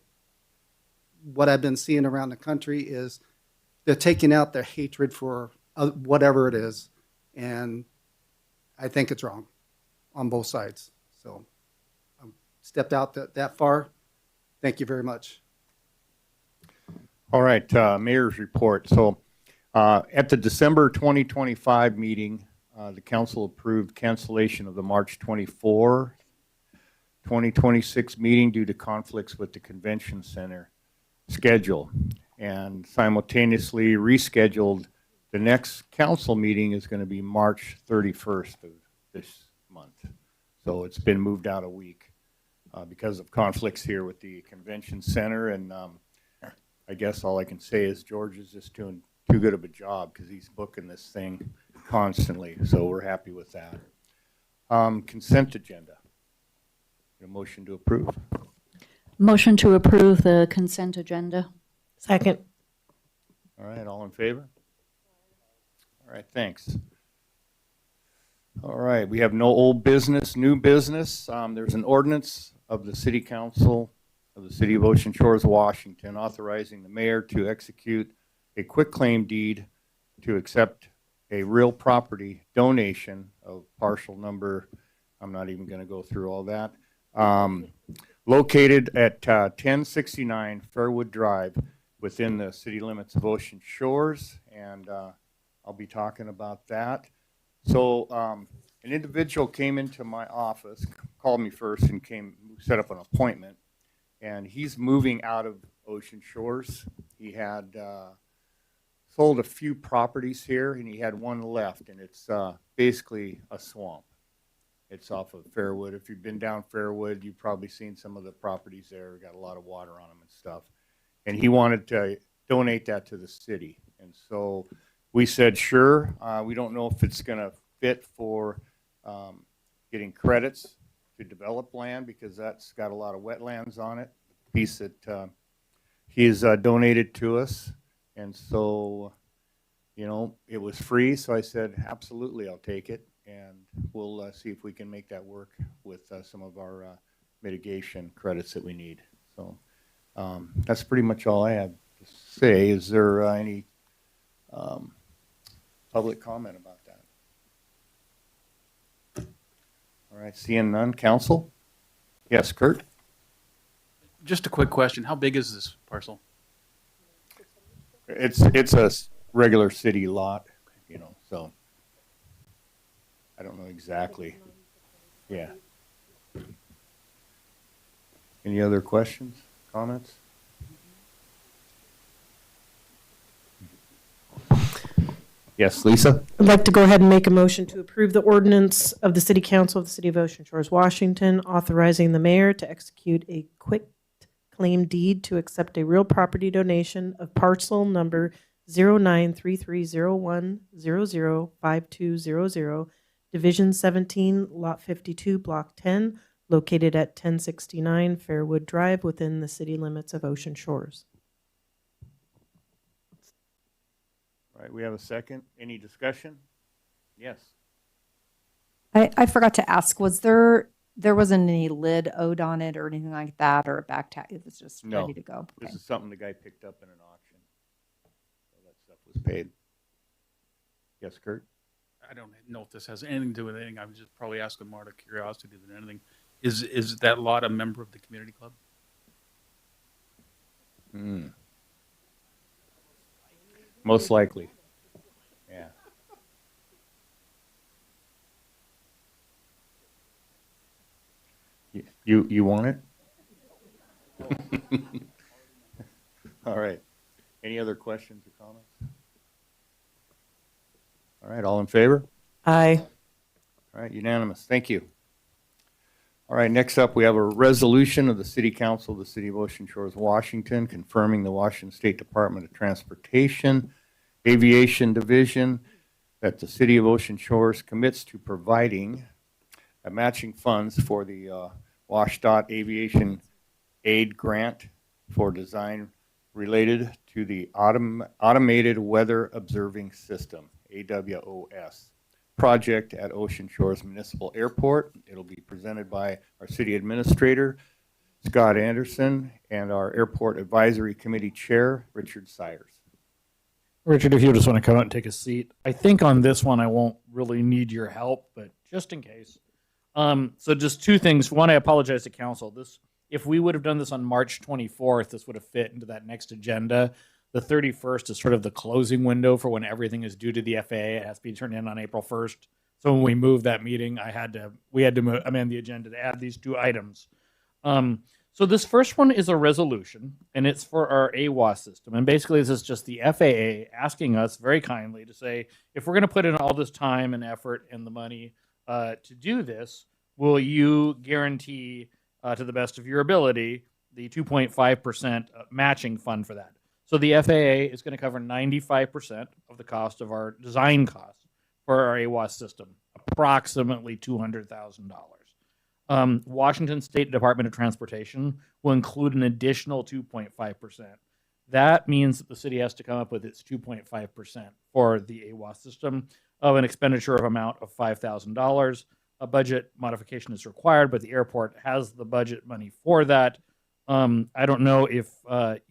what I've been seeing around the country is they're taking out their hatred for whatever it is. And I think it's wrong on both sides. So I've stepped out that far. Thank you very much. All right, Mayor's report. So at the December 2025 meeting, the council approved cancellation of the March 24, 2026 meeting due to conflicts with the convention center schedule, and simultaneously rescheduled. The next council meeting is going to be March 31st of this month. So it's been moved out a week because of conflicts here with the convention center. And I guess all I can say is George is just doing too good of a job, because he's booking this thing constantly. So we're happy with that. Consent agenda. A motion to approve. Motion to approve the consent agenda. Second. All right, all in favor? All right, thanks. All right, we have no old business, new business. There's an ordinance of the City Council of the City of Ocean Shores, Washington, authorizing the mayor to execute a quitclaim deed to accept a real property donation of parcel number, I'm not even going to go through all that, located at 1069 Fairwood Drive within the city limits of Ocean Shores, and I'll be talking about that. So an individual came into my office, called me first, and set up an appointment, and he's moving out of Ocean Shores. He had sold a few properties here, and he had one left, and it's basically a swamp. It's off of Fairwood. If you've been down Fairwood, you've probably seen some of the properties there. Got a lot of water on them and stuff. And he wanted to donate that to the city. And so we said, sure. We don't know if it's going to fit for getting credits to develop land because that's got a lot of wetlands on it, piece that he's donated to us. And so, you know, it was free, so I said, absolutely, I'll take it. And we'll see if we can make that work with some of our mitigation credits that we need. So that's pretty much all I have to say. Is there any public comment about that? All right, seeing none. Council? Yes, Kurt? Just a quick question. How big is this parcel? It's a regular city lot, you know, so I don't know exactly. Yeah. Any other questions, comments? Yes, Lisa? I'd like to go ahead and make a motion to approve the ordinance of the City Council of the City of Ocean Shores, Washington, authorizing the mayor to execute a quick claim deed to accept a real property donation of parcel number 093301005200, Division 17, Lot 52, Block 10, located at 1069 Fairwood Drive within the city limits of Ocean Shores. All right, we have a second. Any discussion? Yes. I forgot to ask, there wasn't any lid owed on it or anything like that, or a back tax? It was just No. ready to go? This Okay. is something the guy picked up in an auction. So that stuff was paid. Yes, Kurt? I don't know if this has anything to do with anything. I was just probably asking more out of curiosity than anything. Is that lot a member of the community club? Most likely. Yeah. You want it? All right. Any other questions or comments? All right, all in favor? Aye. All right, unanimous. Thank you. All right, next up, we have a resolution of the City Council of the City of Ocean Shores, Washington, confirming the Washington State Department of Transportation Aviation Division that the City of Ocean Shores commits to providing matching funds for the WashDOT Aviation Aid Grant for design related to the Automated Weather Observing System, AWOS, project at Ocean Shores Municipal Airport. It'll be presented by our city administrator, Scott Anderson, and our Airport Advisory Committee Chair, Richard Sires. Richard, if you just want to come out and take a seat. I think on this one, I won't really need your help, but just in case. So just two things. One, I apologize to council. If we would have done this on March 24th, this would have fit into that next agenda. The 31st is sort of the closing window for when everything is due to the FAA. It has to be turned in on April 1st. So when we moved that meeting, we had to amend the agenda to add these two items. So this first one is a resolution, and it's for our AWAS system. And basically, this is just the FAA asking us very kindly to say, if we're going to put in all this time and effort and the money to do this, will you guarantee, to the best of your ability, the 2.5% matching fund for that? So the FAA is going to cover 95% of the cost of our design costs for our AWAS system, approximately $200,000. Washington State Department of Transportation will include an additional 2.5%. That means that the city has to come up with its 2.5% for the AWAS system of an expenditure of amount of $5,000. A budget modification is required, but the airport has the budget money for that. I don't know if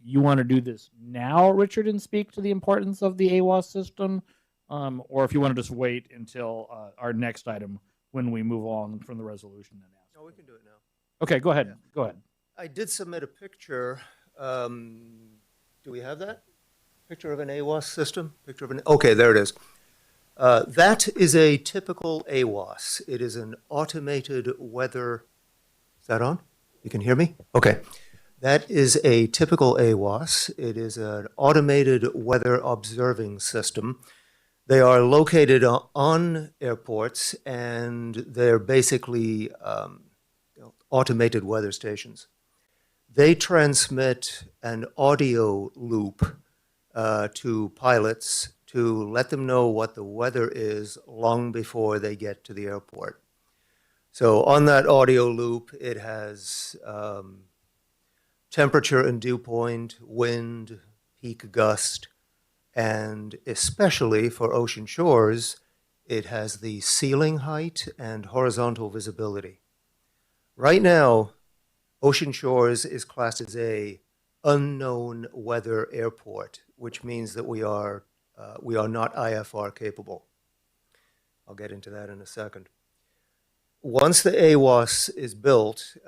you want to do this now, Richard, and speak to the importance of the AWAS system, or if you want to just wait until our next item when we move on from the resolution. No, we can do it now. Okay, go ahead. Yeah. Go ahead. I did submit a picture. Do we have that? Picture of an AWAS system? Okay, there it is. That is a typical AWAS. It is an automated weather. Is that on? You can hear me? Okay. That is a typical AWAS. It is an automated weather observing system. They are located on airports, and they're basically automated weather stations. They transmit an audio loop to pilots to let them know what the weather is long before they get to the airport. So on that audio loop, it has temperature and dew point, wind, peak gust, and especially for Ocean Shores, it has the ceiling height and horizontal visibility. Right now, Ocean Shores is classed as a unknown weather airport, which means that we are not IFR capable. I'll get into that in a second. Once the AWOS is built,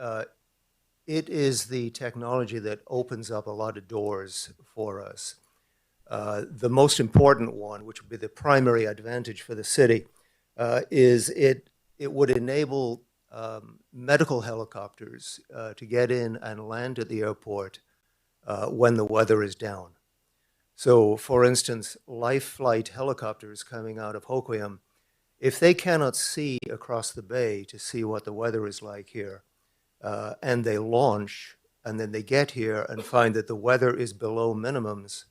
it is the technology that opens up a lot of doors for us. The most important one, which would be the primary advantage for the city, is it would enable medical helicopters to get in and land at the airport when the weather is down. So, for instance, life flight helicopters coming out of Hoquiam, if they cannot see across the bay to see what the weather is like here, and they launch, and then they get here and find that the weather is below minimums,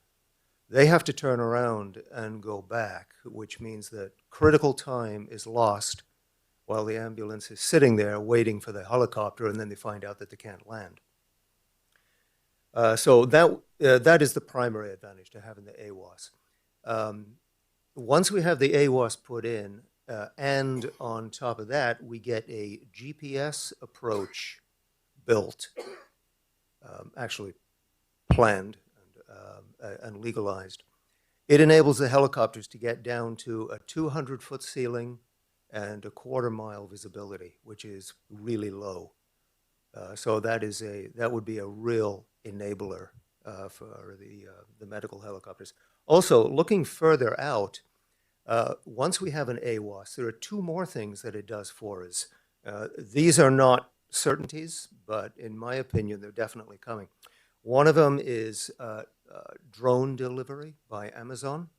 they have to turn around and go back, which means that critical time is lost while the ambulance is sitting there waiting for the helicopter, and then they find out that they can't land. So that is the primary advantage to having the AWOS. Once we have the AWOS put in, and on top of that, we get a GPS approach built, actually planned and legalized. It enables the helicopters to get down to a 200-foot ceiling and a quarter-mile visibility, which is really low. So that would be a real enabler for the medical helicopters. Also, looking further out, once we have an AWOS, there are two more things that it does for us. These are not certainties, but in my opinion, they're definitely coming. One of them is drone delivery by Amazon.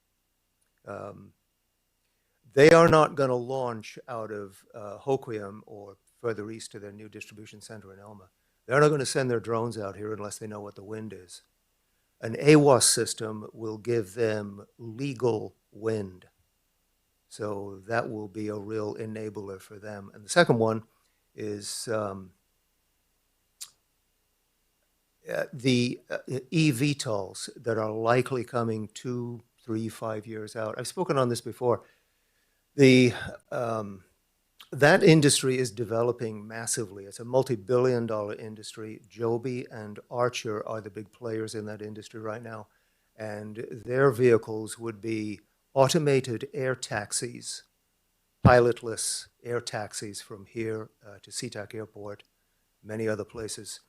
They are not going to launch out of Hoquiam or further east to their new distribution center in Elma. They're not going to send their drones out here unless they know what the wind is. An AWOS system will give them legal wind. So that will be a real enabler for them. And the second one is the eVTOLs that are likely coming 2, 3, 5 years out. I've spoken on this before. That industry is developing massively. It's a multi-billion-dollar industry. Joby and Archer are the big players in that industry right now. And their vehicles would be automated air taxis, pilotless air taxis from here to SeaTac Airport, many other places.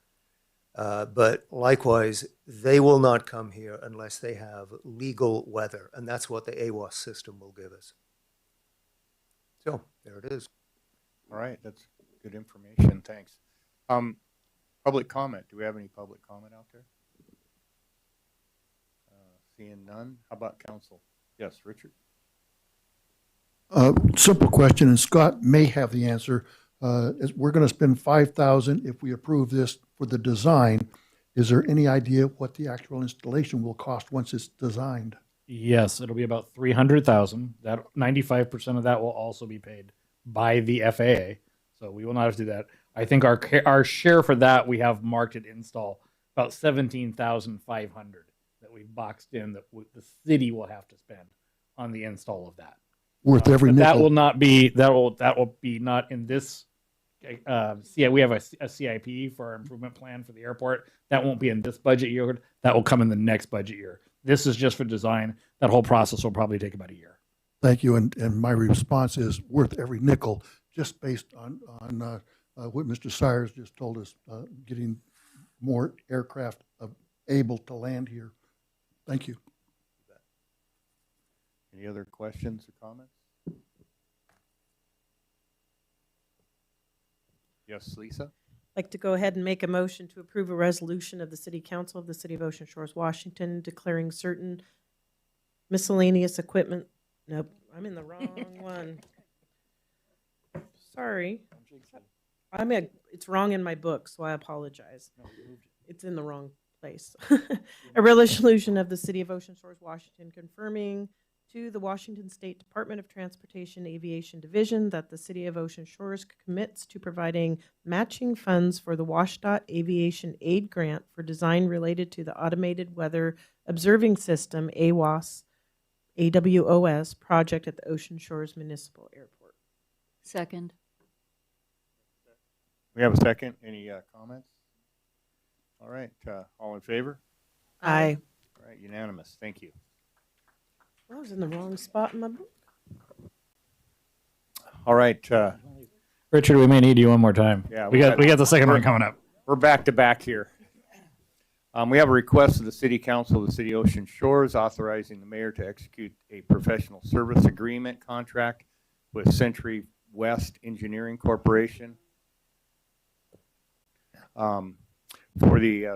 But likewise, they will not come here unless they have legal weather, and that's what the AWOS system will give us. So there it is. All right, that's good information, thanks. Public comment, do we have any public comment out there? Seeing none, how about council? Yes, Richard? Simple question, and Scott may have the answer. We're going to spend $5,000 if we approve this for the design. Is there any idea what the actual installation will cost once it's designed? Yes, it'll be about $300,000. That 95% of that will also be paid by the FAA, so we will not have to do that. I think our share for that we have marked at install about $17,500 that we've boxed in that the city will have to spend on the install of that. Worth every nickel. That will not be that will be not in this. We have a CIP for our improvement plan for the airport. That won't be in this budget year. That will come in the next budget year. This is just for design. That whole process will probably take about a year. Thank you, and my response is worth every nickel, just based on what Mr. Sires just told us, getting more aircraft able to land here. Thank you. Any other questions or comments? Yes, Lisa? I'd like to go ahead and make a motion to approve a resolution of the City Council of the City of Ocean Shores, Washington, declaring certain miscellaneous equipment. Nope, I'm in the wrong one. Sorry. It's wrong in my book, so I apologize. It's in the wrong place. A resolution of the City of Ocean Shores, Washington, confirming to the Washington State Department of Transportation Aviation Division that the City of Ocean Shores commits to providing matching funds for the WashDOT Aviation Aid Grant for design related to the Automated Weather Observing System, AWOS project at the Ocean Shores Municipal Airport. Second. We have a second. Any comments? All right, all in favor? Aye. All right, unanimous. Thank you. I was in the wrong spot in my book. All right. Richard, we may need you one more time. Yeah, we got the second one coming up. We're back to back here. We have a request of the City Council of the City of Ocean Shores authorizing the mayor to execute a professional service agreement contract with Century West Engineering Corporation for the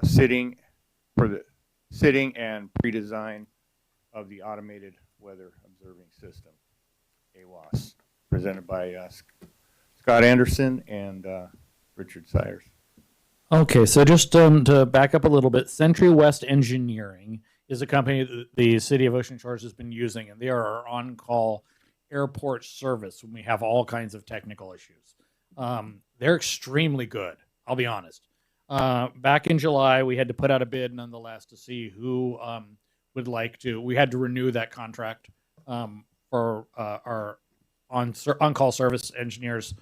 sitting and pre-design of the Automated Weather Observing System, AWOS, presented by Scott Anderson and Richard Sires. Okay, so just to back up a little bit, Century West Engineering is a company that the City of Ocean Shores has been using, and they are our on-call airport service when we have all kinds of technical issues. They're extremely good, I'll be honest. Back in July, we had to put out a bid nonetheless to see who would like to. We had to renew that contract for our on-call service engineers.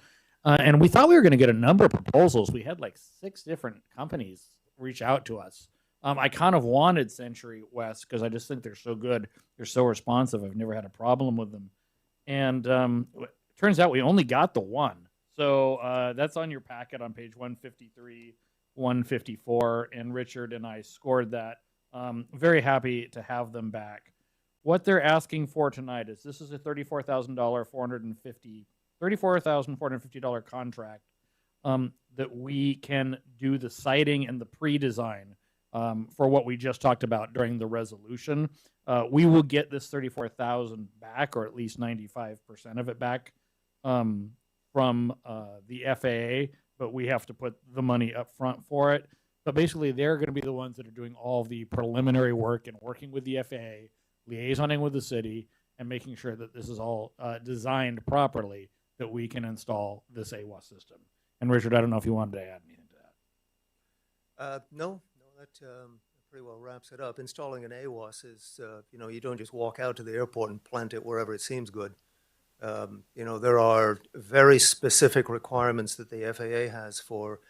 And we thought we were going to get a number of proposals. We had like 6 different companies reach out to us. I kind of wanted Century West because I just think they're so good. They're so responsive. I've never had a problem with them. And it turns out we only got the one. So that's on your packet on page 153, 154. And Richard and I scored that. Very happy to have them back. What they're asking for tonight is this is a $34,450 contract that we can do the siting and the pre-design for what we just talked about during the resolution. We will get this $34,000 back, or at least 95% of it back from the FAA, but we have to put the money up front for it. But basically, they're going to be the ones that are doing all the preliminary work and working with the FAA, liaisoning with the city, and making sure that this is all designed properly, that we can install this AWOS system. And Richard, I don't know if you wanted to add anything to that. No, that pretty well wraps it up. Installing an AWOS is, you don't just walk out to the airport and plant it wherever it seems good. There are very specific requirements that the FAA has for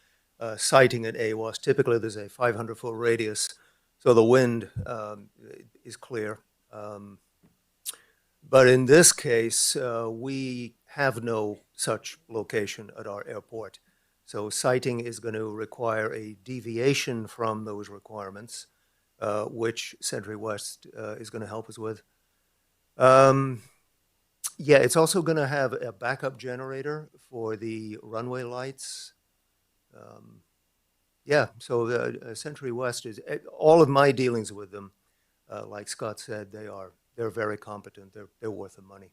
siting an AWOS. Typically, there's a 500-foot radius, so the wind is clear. But in this case, we have no such location at our airport. So siting is going to require a deviation from those requirements, which Century West is going to help us with. Yeah, it's also going to have a backup generator for the runway lights. Yeah, so Century West is, all of my dealings with them, like Scott said, they're very competent. They're worth the money.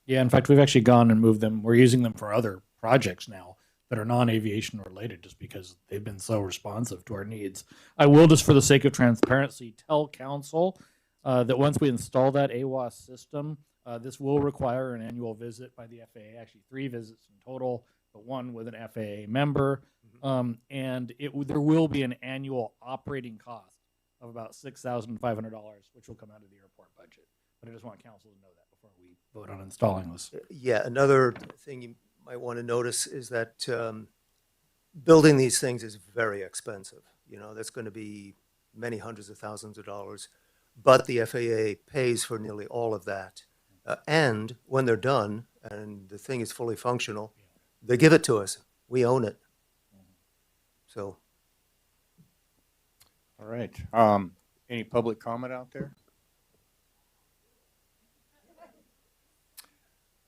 Yeah, in fact, we've actually gone and moved them. We're using them for other projects now that are non-aviation related just because they've been so responsive to our needs. I will, just for the sake of transparency, tell council that once we install that AWOS system, this will require an annual visit by the FAA, actually 3 visits in total, but 1 with an FAA member. And there will be an annual operating cost of about $6,500, which will come out of the airport budget. But I just want council to know that before we vote on installing this. Yeah, another thing you might want to notice is that building these things is very expensive. That's going to be many hundreds of thousands of dollars, but the FAA pays for nearly all of that. And when they're done and the thing is fully functional, they give it to us. We own it. So. All right. Any public comment out there?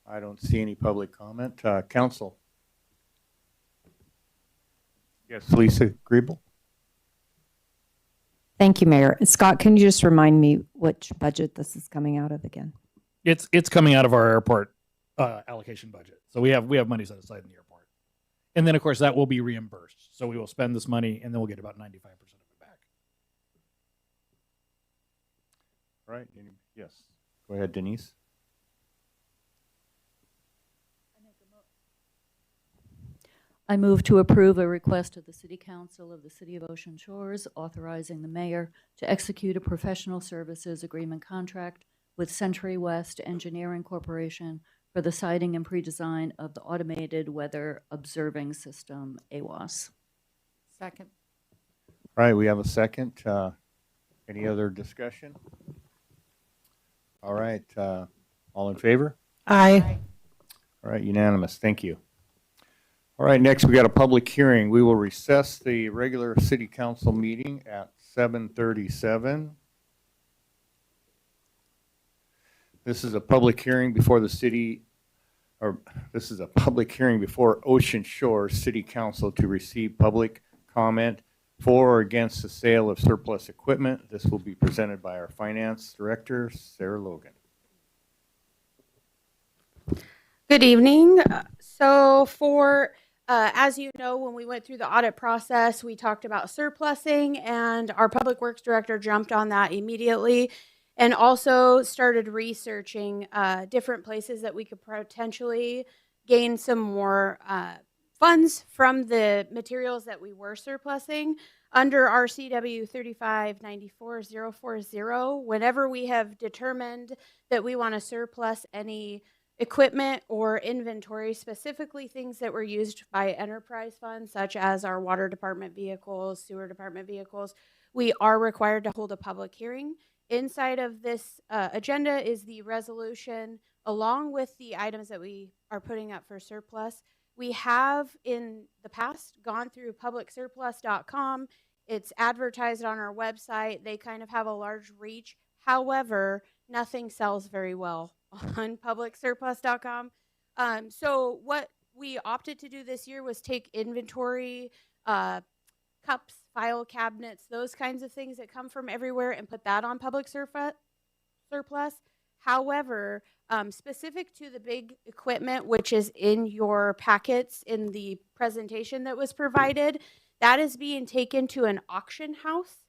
I don't see any public comment. Council. Yes, Lisa Griebel. Thank you, Mayor. Scott, can you just remind me which budget this is coming out of again? It's coming out of our airport allocation budget. So we have money set aside in the airport. And then, of course, that will be reimbursed. So we will spend this money, and then we'll get about 95% of it back. Right. Yes. Go ahead, Denise. I move to approve a request of the City Council of the City of Ocean Shores authorizing the mayor to execute a professional services agreement contract with Century West Engineering Corporation for the siting and pre-design of the Automated Weather Observing System, AWOS. Second. All right, we have a second. Any other discussion? All right, all in favor? Aye. All right, unanimous. Thank you. All right, next we got a public hearing. We will recess the regular city council meeting at 7:37. This is a public hearing before the city, or this is a public hearing before Ocean Shores City Council to receive public comment for or against the sale of surplus equipment. This will be presented by our finance director, Sarah Logan. Good evening. So as you know, when we went through the audit process, we talked about surplusing, and our public works director jumped on that immediately and also started researching different places that we could potentially gain some more funds from the materials that we were surplusing. Under RCW 3594040, whenever we have determined that we want to surplus any equipment or inventory, specifically things that were used by enterprise funds, such as our water department vehicles, sewer department vehicles, we are required to hold a public hearing. Inside of this agenda is the resolution along with the items that we are putting up for surplus. We have in the past gone through publicsurplus.com. It's advertised on our website. They kind of have a large reach. However, nothing sells very well on publicsurplus.com. So what we opted to do this year was take inventory, cups, file cabinets, those kinds of things that come from everywhere, and put that on public surplus. However, specific to the big equipment, which is in your packets in the presentation that was provided, that is being taken to an auction house,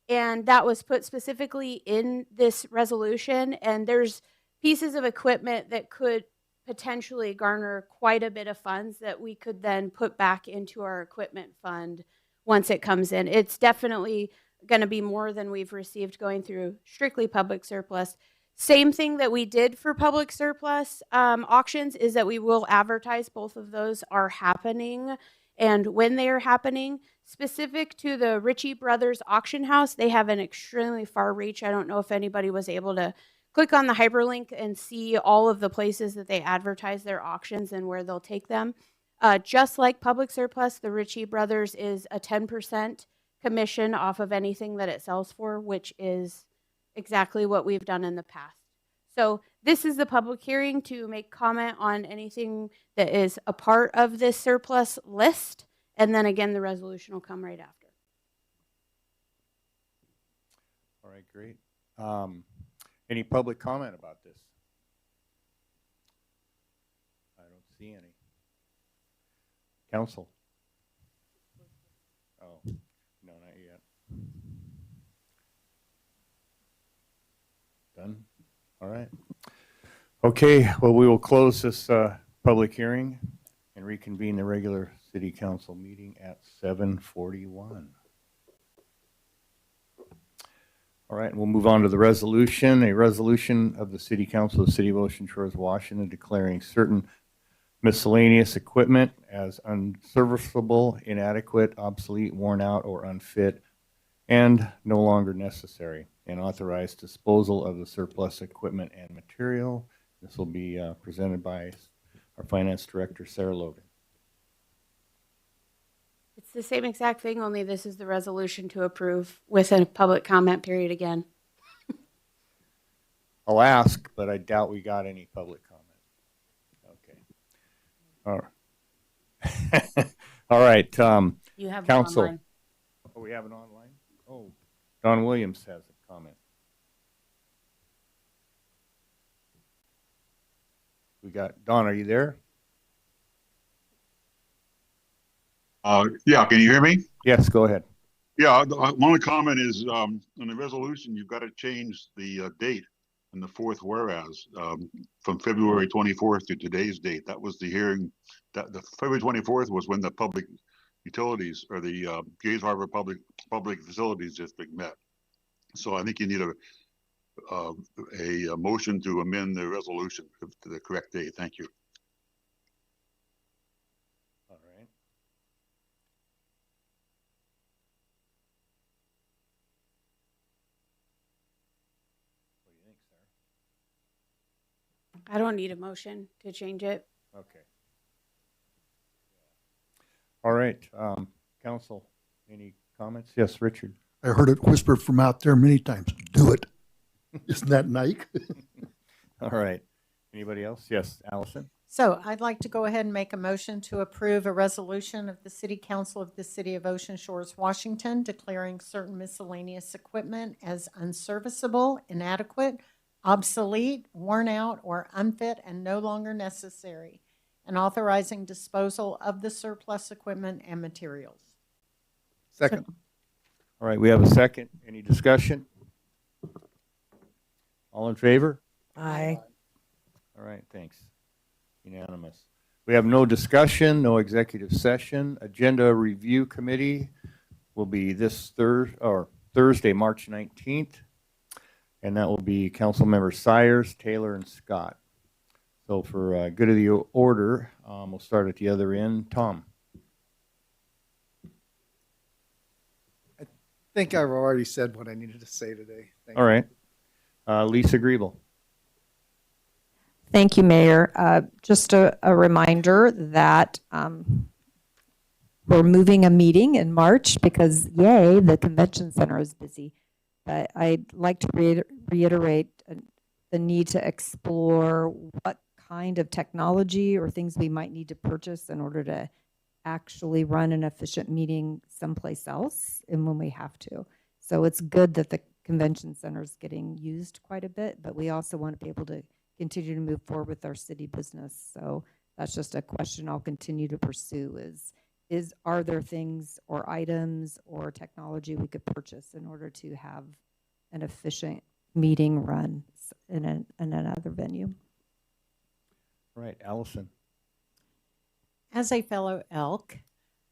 and that was put specifically in this resolution. And there's pieces of equipment that could potentially garner quite a bit of funds that we could then put back into our equipment fund once it comes in. It's definitely going to be more than we've received going through strictly public surplus. Same thing that we did for public surplus auctions is that we will advertise. Both of those are happening. And when they are happening, specific to the Ritchie Brothers auction house, they have an extremely far reach. I don't know if anybody was able to click on the hyperlink and see all of the places that they advertise their auctions and where they'll take them. Just like public surplus, the Ritchie Brothers is a 10% commission off of anything that it sells for, which is exactly what we've done in the past. So this is the public hearing to make comment on anything that is a part of this surplus list. And then again, the resolution will come right after. All right, great. Any public comment about this? I don't see any. Council? Oh, no, not yet. Done? All right. Okay, well, we will close this public hearing and reconvene the regular city council meeting at 7:41. All right, we'll move on to the resolution. A resolution of the City Council of the City of Ocean Shores, Washington, declaring certain miscellaneous equipment as unserviceable, inadequate, obsolete, worn out, or unfit, and no longer necessary, and authorize disposal of the surplus equipment and material. This will be presented by our Finance Director, Sarah Logan. It's the same exact thing, only this is the resolution to approve with a public comment period again. I'll ask, but I doubt we got any public comment. Okay. All right. All right. You have it Council. online. Oh, we have it online? Oh, Don Williams has a comment. We got, Don, are you there? Yeah, can you hear me? Yes, go ahead. Yeah, my only comment is on the resolution, you've got to change the date and the fourth whereas, from February 24th to today's date. That was the hearing, that the February 24th was when the public utilities or the Gays Harbor Public Facilities District met. So I think you need a motion to amend the resolution to the correct date. Thank you. All right. What do you think, Sarah? I don't need a motion to change it. Okay. All right, council, any comments? Yes, Richard. I heard it whispered from out there many times, do it. Isn't that Nike? All right. Anybody else? Yes, Allison? So I'd like to go ahead and make a motion to approve a resolution of the City Council of the City of Ocean Shores, Washington, declaring certain miscellaneous equipment as unserviceable, inadequate, obsolete, worn out, or unfit and no longer necessary, and authorizing disposal of the surplus equipment and materials. Second. All right, we have a second. Any discussion? All in favor? Aye. All right, thanks. Unanimous. We have no discussion, no executive session. Agenda Review Committee will be this Thursday, March 19th, and that will be Council Members Sires, Taylor, and Scott. So for good of the order, we'll start at the other end. Tom. I think I've already said what I needed to say today. Thank All you. right. Lisa Griebel. Thank you, Mayor. Just a reminder that we're moving a meeting in March because, yay, the convention center is busy. But I'd like to reiterate the need to explore what kind of technology or things we might need to purchase in order to actually run an efficient meeting someplace else and when we have to. So it's good that the convention center is getting used quite a bit, but we also want to be able to continue to move forward with our city business. So that's just a question I'll continue to pursue are there things or items or technology we could purchase in order to have an efficient meeting run in another venue? Right, Allison. As a fellow Elk,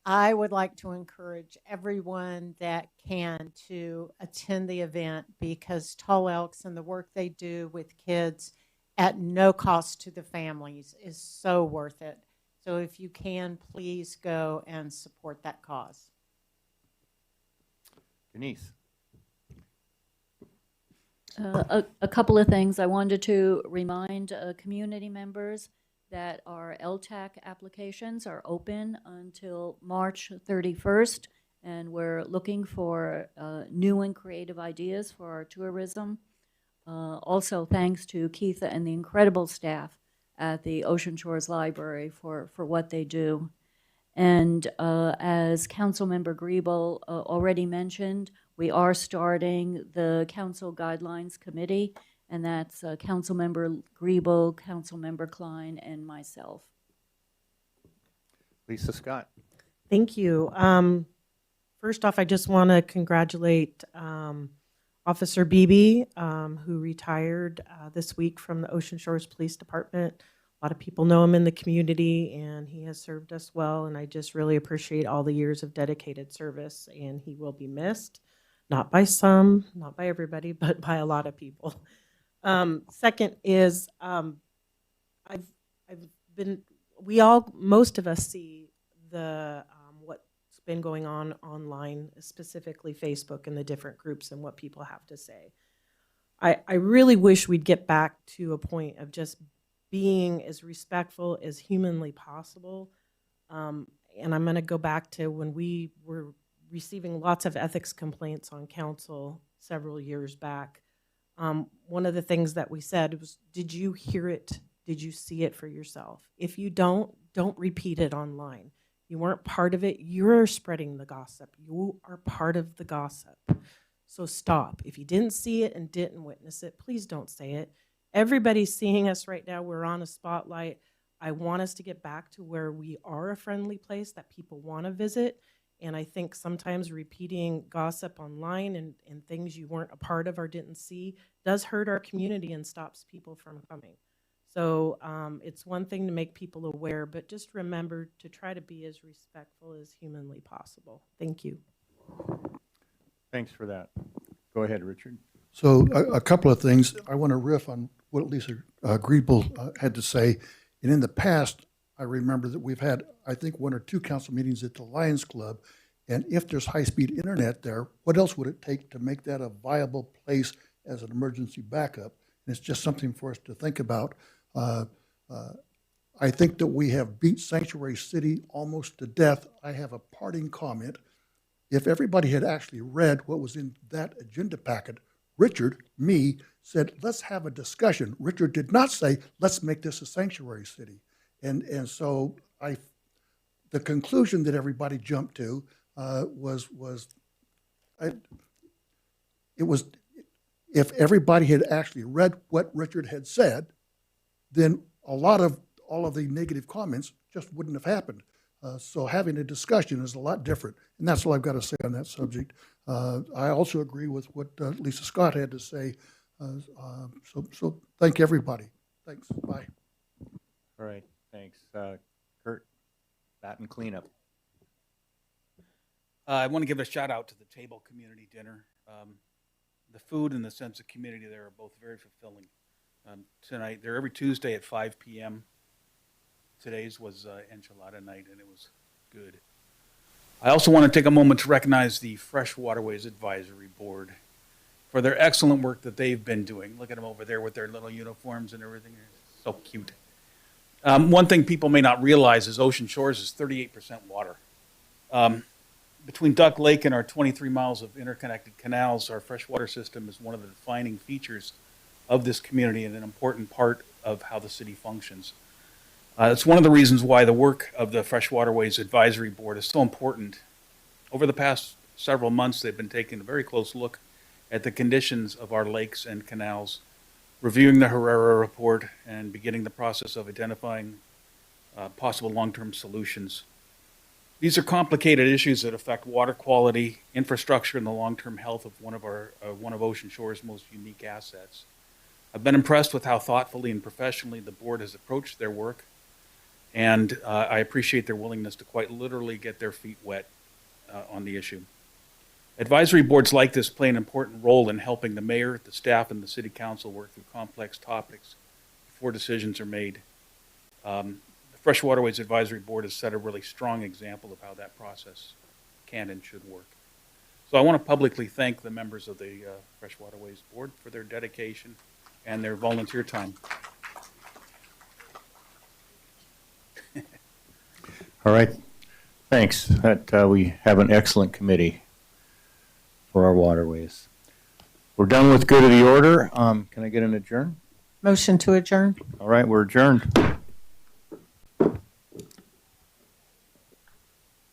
I would like to encourage everyone that can to attend the event because Tall Elks and the work they do with kids at no cost to the families is so worth it. So if you can, please go and support that cause. Denise. A couple of things. I wanted to remind community members that our LTAC applications are open until March 31st, and we're looking for new and creative ideas for our tourism. Also, thanks to Keitha and the incredible staff at the Ocean Shores Library for what they do. And as Councilmember Griebel already mentioned, we are starting the Council Guidelines Committee, and that's Councilmember Griebel, Councilmember Klein, and myself. Lisa Scott. Thank you. First off, I just want to congratulate Officer Beebe, who retired this week from the Ocean Shores Police Department. A lot of people know him in the community, and he has served us well, and I just really appreciate all the years of dedicated service, and he will be missed. Not by some, not by everybody, but by a lot of people. Second is, most of us see the what's been going on online, specifically Facebook and the different groups and what people have to say. I really wish we'd get back to a point of just being as respectful as humanly possible. And I'm going to go back to when we were receiving lots of ethics complaints on council several years back. One of the things that we said was, did you hear it? Did you see it for yourself? If you don't repeat it online. You weren't part of it. You're spreading the gossip. You are part of the gossip. So stop. If you didn't see it and didn't witness it, please don't say it. Everybody's seeing us right now. We're on a spotlight. I want us to get back to where we are a friendly place that people want to visit. And I think sometimes repeating gossip online and things you weren't a part of or didn't see does hurt our community and stops people from coming. So it's one thing to make people aware, but just remember to try to be as respectful as humanly possible. Thank you. Thanks for that. Go ahead, Richard. So a couple of things. I want to riff on what Lisa Griebel had to say. And in the past, I remember that we've had, I think, 1 or 2 council meetings at the Lions Club. And if there's high-speed internet there, what else would it take to make that a viable place as an emergency backup? And it's just something for us to think about. I think that we have beat Sanctuary City almost to death. I have a parting comment. If everybody had actually read what was in that agenda packet, Richard, me, said, let's have a discussion. Richard did not say, let's make this a sanctuary city. And so the conclusion that everybody jumped to was if everybody had actually read what Richard had said, then all of the negative comments just wouldn't have happened. So having a discussion is a lot different, and that's all I've got to say on that subject. I also agree with what Lisa Scott had to say. So thank everybody. Thanks. Bye. All right, thanks. Kurt, bat and cleanup. I want to give a shout out to the Table Community Dinner. The food and the sense of community there are both very fulfilling. Tonight, they're every Tuesday at 5 p.m. Today's was enchilada night, and it was good. I also want to take a moment to recognize the Fresh Waterways Advisory Board for their excellent work that they've been doing. Look at them over there with their little uniforms and everything. They're so cute. One thing people may not realize is Ocean Shores is 38% water. Between Duck Lake and our 23 miles of interconnected canals, our freshwater system is one of the defining features of this community and an important part of how the city functions. It's one of the reasons why the work of the Fresh Waterways Advisory Board is so important. Over the past several months, they've been taking a very close look at the conditions of our lakes and canals, reviewing the Herrera report, and beginning the process of identifying possible long-term solutions. These are complicated issues that affect water quality, infrastructure, and the long-term health of one of Ocean Shore's most unique assets. I've been impressed with how thoughtfully and professionally the board has approached their work, and I appreciate their willingness to quite literally get their feet wet on the issue. Advisory boards like this play an important role in helping the mayor, the staff, and the city council work through complex topics before decisions are made. The Fresh Waterways Advisory Board has set a really strong example of how that process can and should work. So I want to publicly thank the members of the Fresh Waterways Board for their dedication and their volunteer time. All right, thanks. We have an excellent committee for our waterways. We're done with good of the order. Can I get an adjourn? Motion to adjourn. All right, we're adjourned.